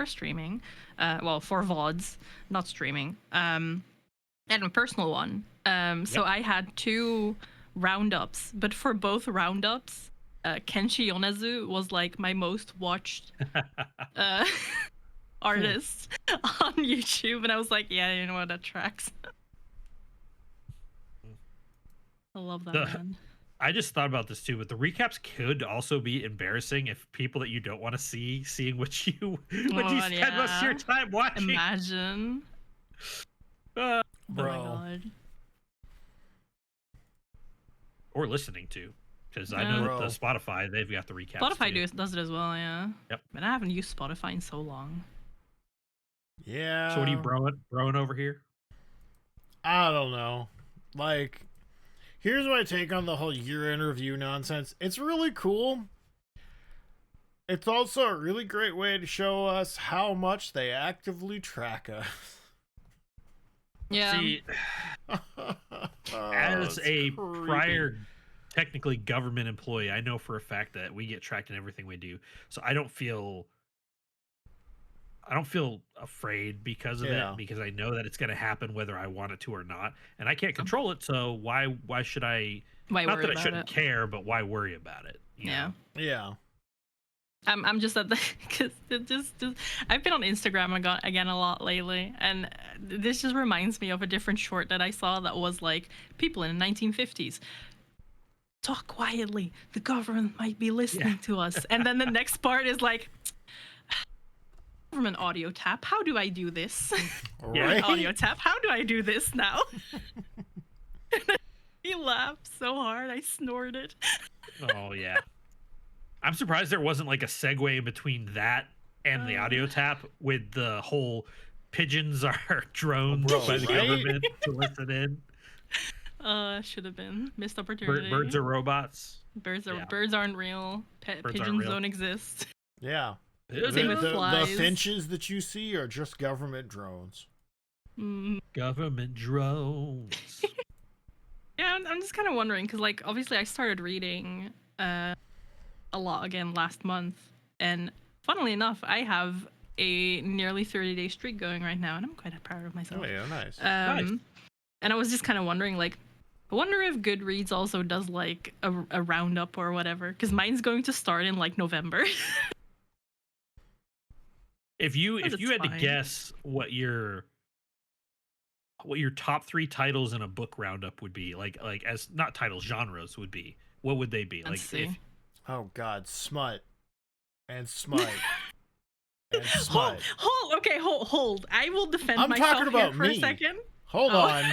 streaming, for VODs, not streaming, and a personal one. So I had two roundups, but for both roundups, Kenshi Yonezu was like my most watched artist on YouTube, and I was like, yeah, you know what, that tracks. I love that man. I just thought about this too, but the recaps could also be embarrassing if people that you don't want to seeing what you spend most of your time watching. Imagine. Oh my god. Or listening to, because I know that the Spotify, they've got the recaps. Spotify does it as well, yeah. Yep. But I haven't used Spotify in so long. Yeah. So what are you broing over here? I don't know. Like, here's my take on the whole year in review nonsense. It's really cool. It's also a really great way to show us how much they actively track us. Yeah. See, as a prior, technically government employee, I know for a fact that we get tracked in everything we do. So I don't feel afraid because of it, because I know that it's going to happen whether I want it to or not, and I can't control it. So why should I? Not that I shouldn't care, but why worry about it? You know? Yeah. I'm just at the because just I've been on Instagram again a lot lately, and this just reminds me of a different short that I saw that was like, people in the 1950s, talk quietly, the government might be listening to us, and then the next part is like, government audio tap, how do I do this? Audio tap, how do I do this now? He laughed so hard I snorted. Oh yeah. I'm surprised there wasn't like a segue in between that and the audio tap with the whole pigeons are drones by the government to listen in. Should have been missed opportunity. Birds are robots. Birds aren't real. Pigeons don't exist. Yeah. Same with flies. The finches that you see are just government drones. Government drones. Yeah, I'm just kind of wondering because, like, obviously I started reading a lot again last month, and funnily enough, I have a nearly 30-day streak going right now, and I'm quite proud of myself. Oh yeah, nice. Nice. And I was just kind of wondering, like, I wonder if Goodreads also does like a roundup or whatever, because mine's going to start in like November. If you had to guess what your top 3 titles in a book roundup would be, like as not titles, genres would be, what would they be? Let's see. Oh god, smut. and smut. And smut. Hold. I will defend I'm myself talking about here for me. a second. Hold on.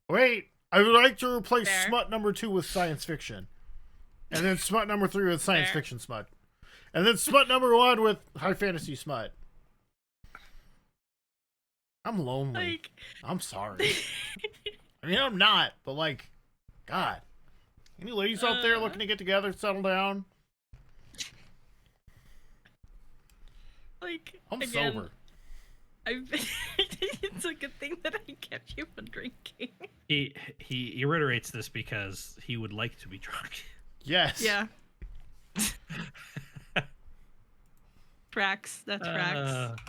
Wait. I would like to replace Fair. smut number 2 with science fiction. And then smut number 3 with science fiction smut. And then smut number 1 with high fantasy smut. I'm lonely. Like... I'm sorry. I mean, I'm not, but like, God. Any ladies out there looking to get together, settle down? Like, I'm again, sober. It's a good thing that I kept you from drinking. He reiterates this because he would like to be drunk. Yes. Yeah. Tracks. That tracks.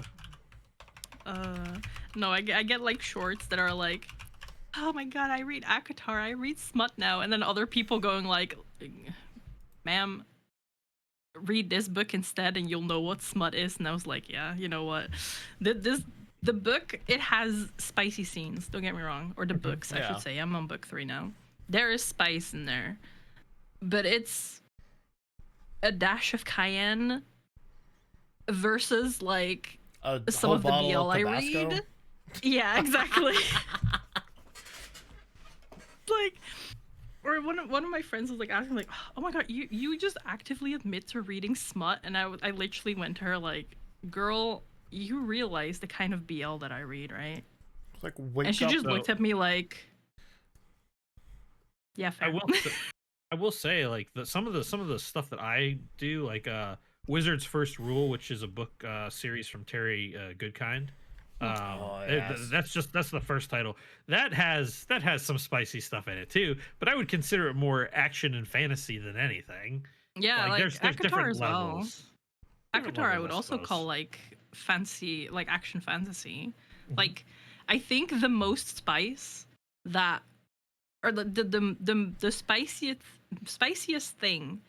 No, I get like shorts that are like, oh my god, I read ACOTAR, I read smut now, and then other people going like, ma'am, read this book instead and you'll know what smut is. And I was like, yeah, you know what, the book, it has spicy scenes, don't get me wrong, or the books, I should say. I'm on book 3 now. There is spice in there, but it's a dash of cayenne versus like some of the BL I read. Yeah, exactly. Like, or one of my friends was like asking like, oh my god, you just actively admit to reading smut, and I literally went to her like, girl, you realize the kind of BL that I read, right? It's like, wake and she up, just though. looked at me like, yeah, fair. I will say like some of the stuff that I do, like Wizard's First Rule, which is a book series from Terry Goodkind. Yes. That's the first title. That has some spicy stuff in it too, but I would consider it more action and fantasy than anything. Yeah, like there's ACOTAR different as well. levels. ACOTAR I would also call like fancy, like action fantasy. Mm-hmm. Like, I think the most spice that, or the spiciest thing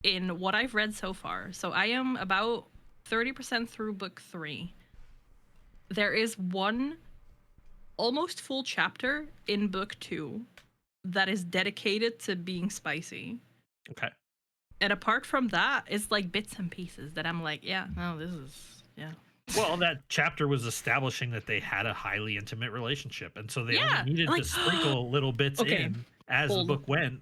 in what I've read so far. So I am about 30% through book 3. There is one almost full chapter in book 2 that is dedicated to being spicy. Okay. And apart from that, it's like bits and pieces that I'm like, yeah, no, this is, yeah. Well, that chapter was establishing that they had a highly intimate relationship, and so they only needed like, to sprinkle little bits in as the book went.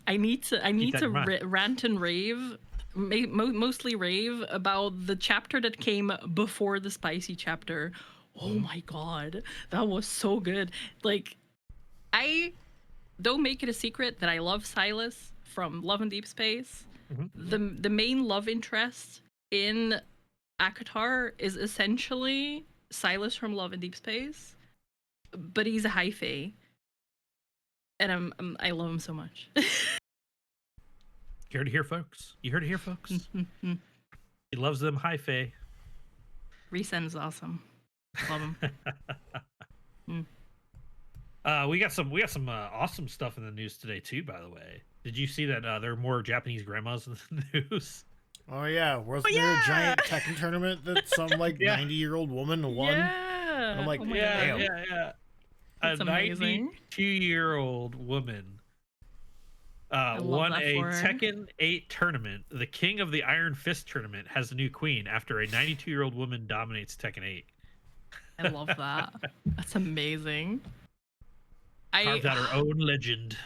I need to rant and rave, mostly rave about the chapter that came before the spicy chapter. Oh my god, that was so good. Like, I don't make it a secret that I love Silas from Love in Deep Space. The main love interest in ACOTAR is essentially Silas from Love in Deep Space, but he's a high fae, and I love him so much. You heard it here, folks. You heard it here, folks. He loves them high fae. Resend is awesome. Love him. We got some awesome stuff in the news today too. By the way, did you see that there are more Japanese grandmas in the news? Oh yeah, wasn't there a giant Tekken tournament that some like 90-year-old woman won? Yeah. And I'm like, yeah. That's a amazing. 92-year-old woman won a Tekken 8 tournament. The King of the Iron Fist tournament has a new queen after a 92-year-old woman dominates Tekken 8. I love that. That's amazing. Carved out her own legend.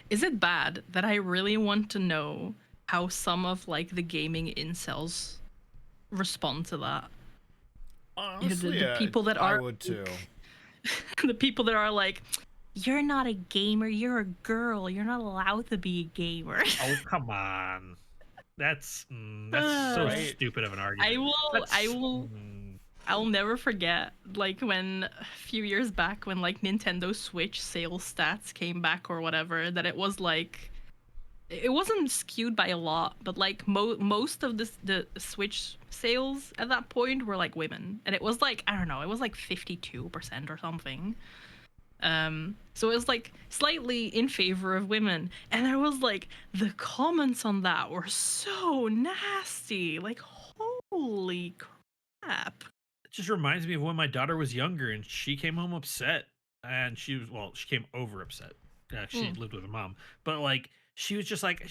Is it bad that I really want to know how some of like the gaming incels respond to that? Honestly, the people that are, I would too. The people that are like, you're not a gamer, you're a girl, you're not allowed to be a gamer. Oh, come on. That's so stupid of an argument. I'll never forget, like, when a few years back when like Nintendo Switch sales stats came back or whatever, that it was like, it wasn't skewed by a lot, but like most of the Switch sales at that point were like women, and it was like, I don't know, it was like 52% or something. So it was like slightly in favor of women, and there was like, the comments on that were so nasty, like, holy crap. It just reminds me of when my daughter was younger and she came home upset, and she came over upset. She lived with her mom, but like, she was just like,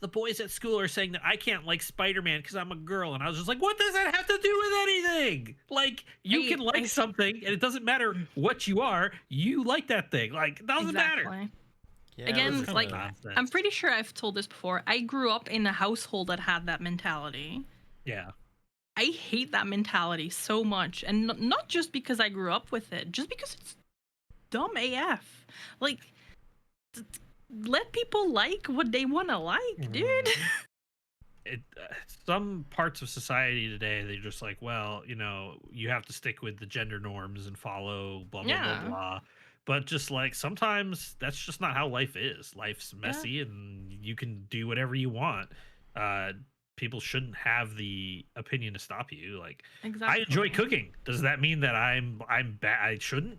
the boys at school are saying that I can't like Spider-Man because I'm a girl. And I was just like, what does that have to do with anything? Like, you can like something, and it doesn't matter what you are. You like that thing. Like, it doesn't matter. Yeah, again, like, I'm pretty sure I've told this before. I grew up in a household that had that mentality. Yeah. I hate that mentality so much. And not just because I grew up with it, just because it's dumb AF. Like, let people like what they want to like, dude. Some parts of society today, they're just like, well, you know, you have to stick with the gender norms and follow blah, blah, blah, blah. But just like, sometimes that's just not how life is. Life's messy and you can do whatever you want. People shouldn't have the opinion to stop you. Like, I enjoy cooking. Does that mean that I'm bad? I shouldn't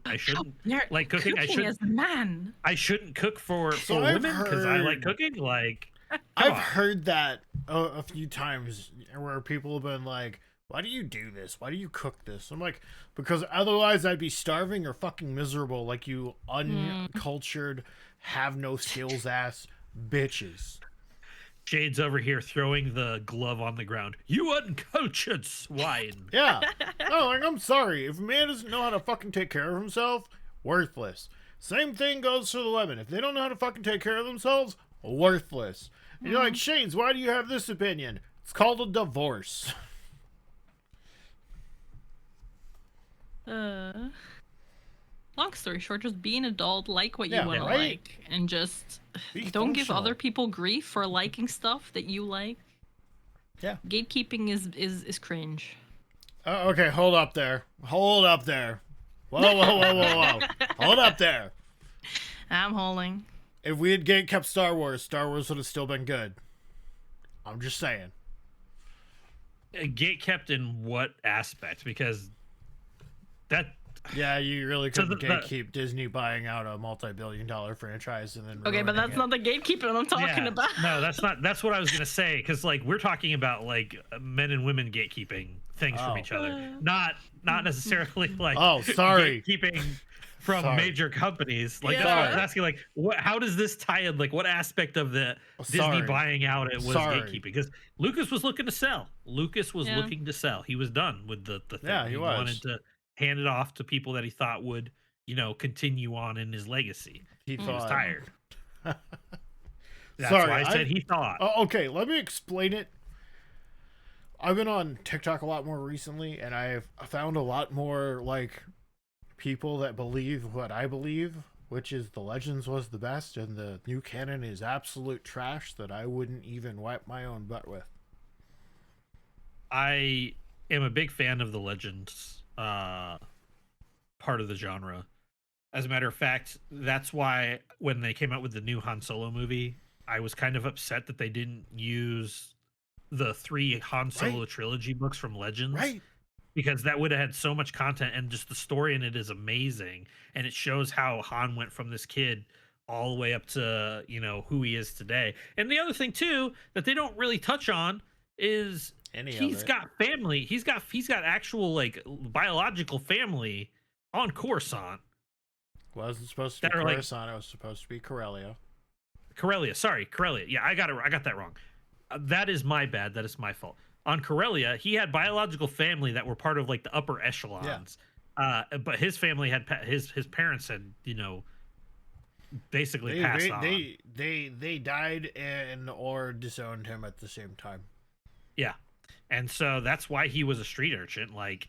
like cooking. I shouldn't as a man. I shouldn't cook for women because I like cooking. Like, I've heard that a few times where people have been like, why do you do this? Why do you cook this? I'm like, because otherwise I'd be starving or fucking miserable like you uncultured, have no skills ass bitches. Shade's over here throwing the glove on the ground. You uncultured swine. Yeah. No, like, I'm sorry. If a man doesn't know how to fucking take care of himself, worthless. Same thing goes for the women. If they don't know how to fucking take care of themselves, worthless. And you're like, Shades, why do you have this opinion? It's called a divorce. Long story short, just be an adult, like what you want to like, and just don't give other people grief for liking stuff that you like. Yeah. Gatekeeping is cringe. Okay, hold up there. Hold up there. Whoa, whoa, whoa, whoa, whoa. Hold up there. I'm holding. If we had gatekept Star Wars would have still been good. I'm just saying. Gatekept in what aspect? Because that... Yeah, you really couldn't gatekeep Disney buying out a multi-billion-dollar franchise and then... Okay, but that's not the gatekeeping I'm talking about. No, that's not. That's what I was gonna say. Because like we're talking about like men and women gatekeeping things from each other, not necessarily like gatekeeping from major companies. Like that's what I was asking. Like, how does this tie in? Like, what aspect of the Disney buying out it was gatekeeping? Because Lucas was looking to sell. Lucas was looking to sell. He was done with the thing. Yeah, he wanted to hand it off to people that he thought would, you know, continue on in his legacy. He was tired. That's why I said he thought. Okay, let me explain it. I've been on TikTok a lot more recently, and I've found a lot more, like, people that believe what I believe, which is the Legends was the best, and the new canon is absolute trash that I wouldn't even wipe my own butt with. I am a big fan of the Legends part of the genre. As a matter of fact, that's why when they came out with the new Han Solo movie, I was kind of upset that they didn't use the 3 Han Solo trilogy books from Legends. Right. Because that would have had so much content, and just the story in it is amazing. And it shows how Han went from this kid all the way up to, you know, who he is today. And the other thing too that they don't really touch on is he's got family. He's got actual like biological family on Coruscant. Wasn't supposed to be Coruscant. It was supposed to be Corellia. Corellia. Yeah, I got that wrong. That is my bad. That is my fault. On Corellia, he had biological family that were part of like the upper echelons. Yeah. But his family had his parents had, you know, basically passed on. They died or disowned him at the same time. Yeah. And so that's why he was a street urchin. Like,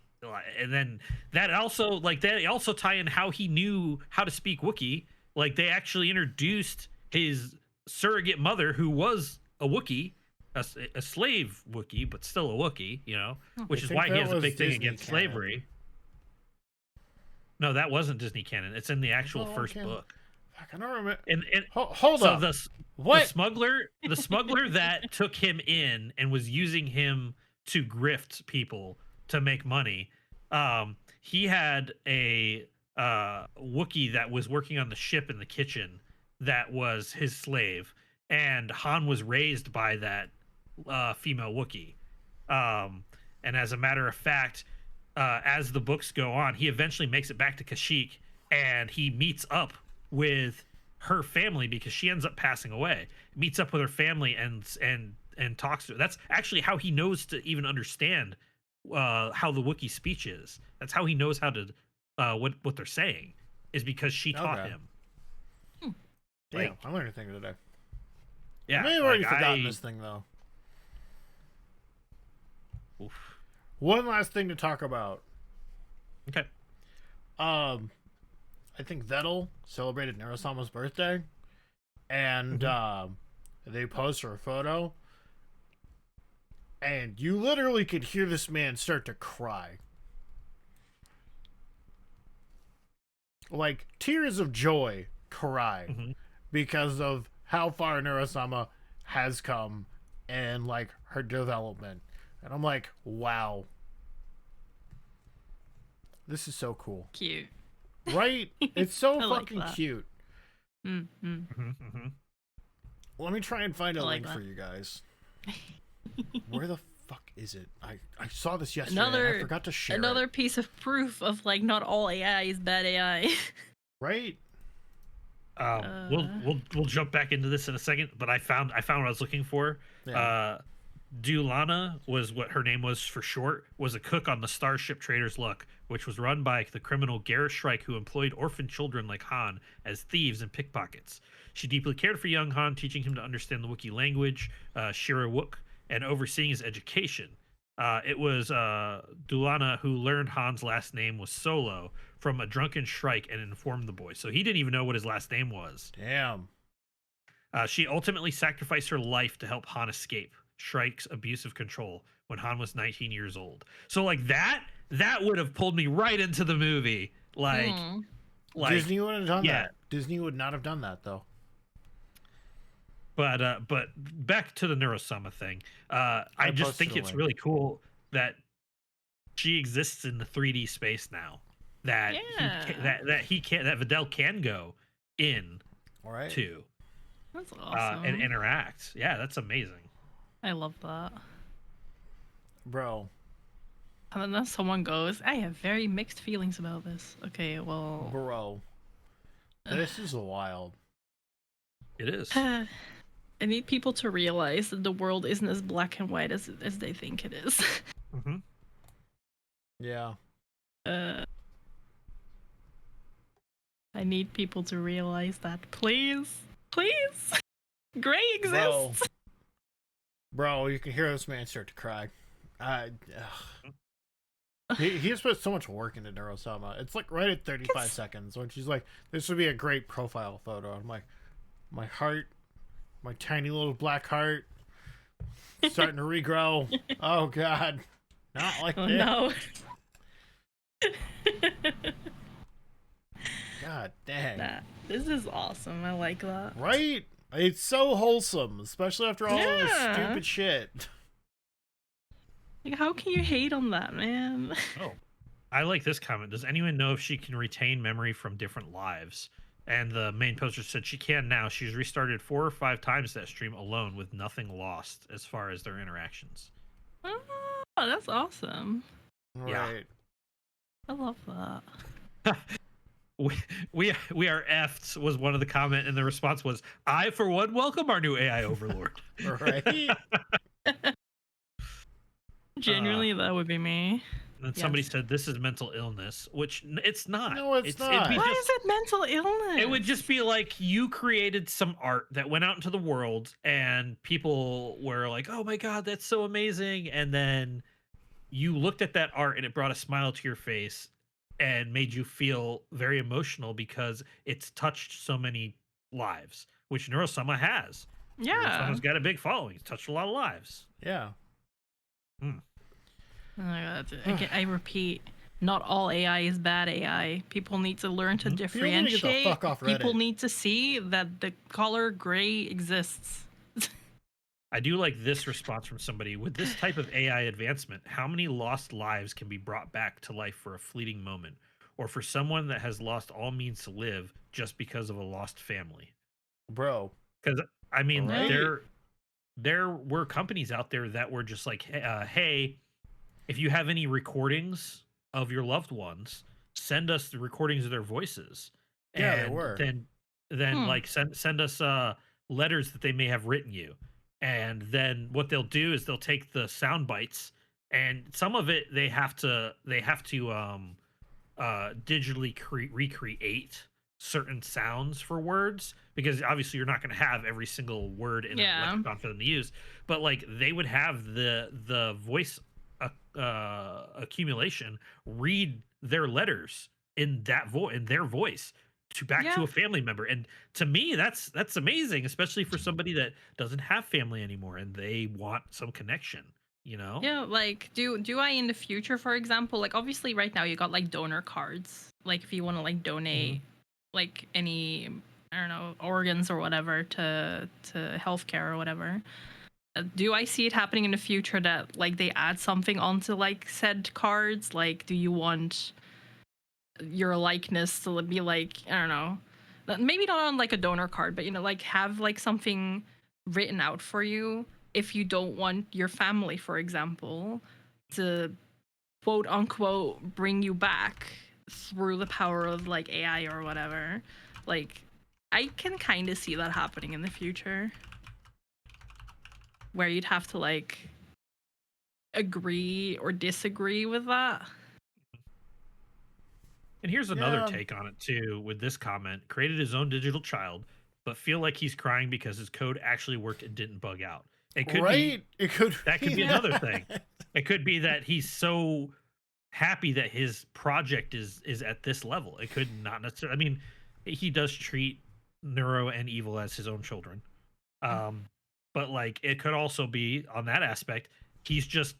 and then that also tie in how he knew how to speak Wookiee. Like, they actually introduced his surrogate mother, who was a Wookiee, a slave Wookiee, but still a Wookiee, you know, which is why he has a big thing against slavery. No, that wasn't Disney canon. It's in the actual first book. I don't remember. And hold on. The smuggler that took him in and was using him to grift people to make money. He had a Wookiee that was working on the ship in the kitchen that was his slave, and Han was raised by that female Wookiee. And as a matter of fact, as the books go on, he eventually makes it back to Kashyyyk, and he meets up with her family because she ends up passing away. Meets up with her family and talks to her. That's actually how he knows to even understand how the Wookiee speech is. That's how he knows how to what they're saying, is because she taught him. Damn, I learned a thing today. Yeah, I may have already forgotten this thing though. Oof. One last thing to talk about. Okay. I think Vedal celebrated Neurosama's birthday, and they posted her photo, and you literally could hear this man start to cry. Like, tears of joy cry because of how far Neurosama has come and, like, her development. And I'm like, wow. This is so cool. Cute. Right? It's so I fucking like that. cute. Let me try and find a link for you guys. Where the fuck is it? I saw this yesterday and I forgot to share another it. piece of proof of like not all AI is bad AI. Right? We'll jump back into this in a second, but I found what I was looking for. Yeah. Dulana was what her name was for short, was a cook on the Starship Trader's Luck, which was run by the criminal Garrus Shrike, who employed orphan children like Han as thieves and pickpockets. She deeply cared for young Han, teaching him to understand the Wookiee language, Shira-Wook, and overseeing his education. It was Dulana who learned Han's last name was Solo from a drunken Shrike and informed the boy. So he didn't even know what his last name was. Damn. She ultimately sacrificed her life to help Han escape Shrike's abusive control when Han was 19 years old. So like that would have pulled me right into the movie. Like Disney would have done that. Disney would not have done that though. But back to the Neurosama thing. I just think it's really cool that she exists in the 3D space now. That that Vidal can go in to. That's awesome. And interact. Yeah, that's amazing. I love that. Bro. And then someone goes, I have very mixed feelings about this. Okay, well. Bro. This is wild. It is. I need people to realize that the world isn't as black and white as they think it is. Yeah. I need people to realize that. Please. Please. Gray exists. Bro, you can hear this man start to cry. He has put so much work into Neurosama. It's like right at 35 seconds when she's like, this would be a great profile photo. I'm like, my heart, my tiny little black heart, starting to regrow. Oh, God. Not like this. No. God dang. This is awesome. I like that. Right? It's so wholesome, especially after all this stupid shit. Like, how can you hate on that, man? Oh, I like this comment. Does anyone know if she can retain memory from different lives? And the main poster said she can now. She's restarted 4 or 5 times that stream alone with nothing lost as far as their interactions. Oh, that's awesome. Right. Yeah. I love that. We are effed was one of the comment, and the response was, I for one welcome our new AI overlord. Right. Genuinely, that would be me. And somebody said this is mental illness, which it's not. No, it's not. Why is it mental illness? It would just be like you created some art that went out into the world and people were like, oh my God, that's so amazing. And then you looked at that art and it brought a smile to your face and made you feel very emotional because it's touched so many lives, which Neurosama has. Yeah. Neurosama's got a big following. It's touched a lot of lives. Yeah. Oh my God. I repeat, not all AI is bad AI. People need to learn to differentiate. Get the fuck off Reddit. People need to see that the color gray exists. I do like this response from somebody. With this type of AI advancement, how many lost lives can be brought back to life for a fleeting moment, or for someone that has lost all means to live just because of a lost family? Bro. Because, I mean, Right. there were companies out there that were just like, hey, if you have any recordings of your loved ones, send us the recordings of their voices. Yeah, and they were. Then then like send us letters that they may have written you. And then what they'll do is they'll take the sound bites, and some of it they have to digitally recreate certain sounds for words, because obviously you're not going to have every single word in a lexicon for them to use, but like they would have the voice accumulation read their letters in their voice to a family member. And to me that's amazing, especially for somebody that doesn't have family anymore and they want some connection, you know? Yeah, like do I in the future, for example, like obviously right now you got like donor cards, like if you want to like donate like any, I don't know, organs or whatever to healthcare or whatever. Do I see it happening in the future that like they add something onto like said cards? Like, do you want your likeness to be like, I don't know, maybe not on like a donor card, but you know, like have like something written out for you if you don't want your family, for example, to quote unquote bring you back through the power of like AI or whatever. Like, I can kind of see that happening in the future, where you'd have to like agree or disagree with that. And here's another take on it too, with this comment: created his own digital child, but feel like he's crying because his code actually worked and didn't bug out. It could be that could be another thing. It could be that he's so happy that his project is at this level. It could not necessarily, I mean, he does treat Neuro and Evil as his own children. But like it could also be on that aspect, he's just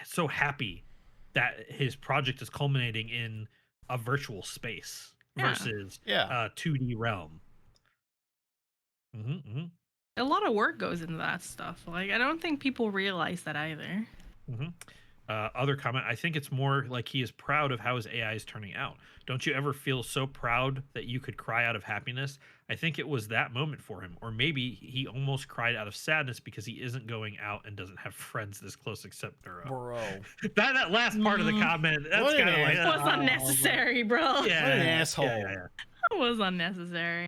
so happy that his project is culminating in a virtual space versus a 2D realm. A lot of work goes into that stuff. Like, I don't think people realize that either. Other comment: I think it's more like he is proud of how his AI is turning out. Don't you ever feel so proud that you could cry out of happiness? I think it was that moment for him, or maybe he almost cried out of sadness because he isn't going out and doesn't have friends this close except Neuro. Bro, that last part of the comment, that's kind of like that was unnecessary, bro. Yeah, what an asshole. That was unnecessary.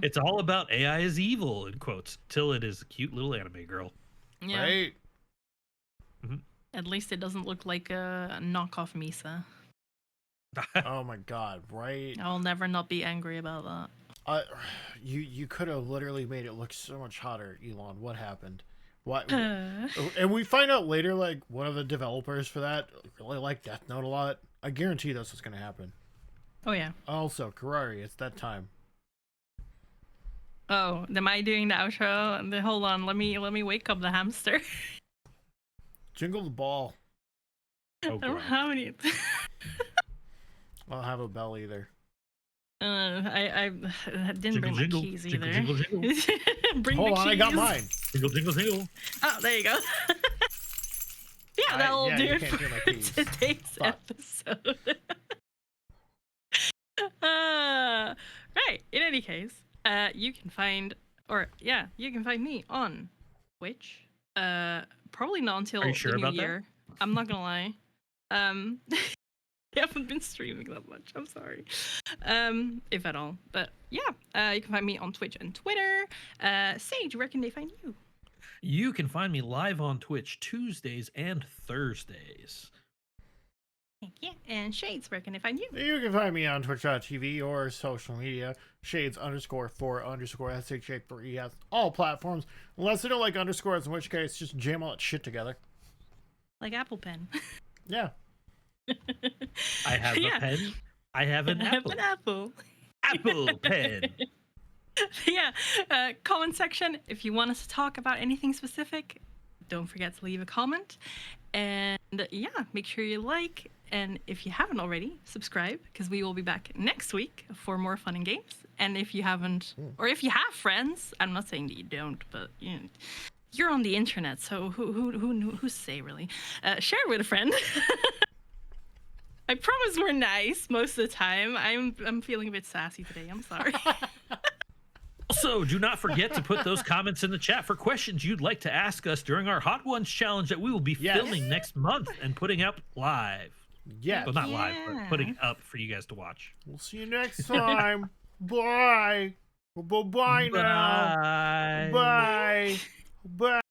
It's all about AI is evil, in quotes, till it is a cute little anime girl. Yeah. Right. At least it doesn't look like a knockoff Misa. Oh my god, right? I'll never not be angry about that. You could have literally made it look so much hotter, Elon. What happened? What? And we find out later, like, one of the developers for that really liked Death Note a lot. I guarantee that's what's gonna happen. Oh yeah. Also, Kirari, it's that time. Oh, am I doing the outro? Hold on, let me wake up the hamster. Jingle the ball. Oh, I don't have any. I don't have a bell either. I didn't bring my keys either. Jingle, Bring Hold the on, keys. I got mine. Jingle. Oh, there you go. That'll do it for today's episode. Right. In any case, you can find me on Twitch. Probably not until Are you sure the new about year. That? I'm not gonna lie. I haven't been streaming that much. I'm sorry. If at all. But yeah, you can find me on Twitch and Twitter. Sage, where can they find you? You can find me live on Twitch Tuesdays and Thursdays. Yeah, and Shades, where can they find you? You can find me on twitch.tv or social media, Shades_4_SHA3ES, all platforms, unless you don't like underscores, in which case just jam all that shit together. Like Apple Pen. Yeah. I have a pen. I have an apple. Apple Pen. Yeah, comment section. If you want us to talk about anything specific, don't forget to leave a comment. And yeah, make sure you like. And if you haven't already, subscribe, because we will be back next week for more fun and games. And if you haven't, or if you have friends, I'm not saying that you don't, but you're on the internet, so who's to say, really? Share it with a friend. I promise we're nice most of the time. I'm feeling a bit sassy today. I'm sorry. Also, do not forget to put those comments in the chat for questions you'd like to ask us during our Hot Ones challenge that we will be filming next month and putting up live. Yeah. Well, not live, but putting it up for you guys to watch. We'll see you next time. Bye. Bye now. Bye. Bye. Bye.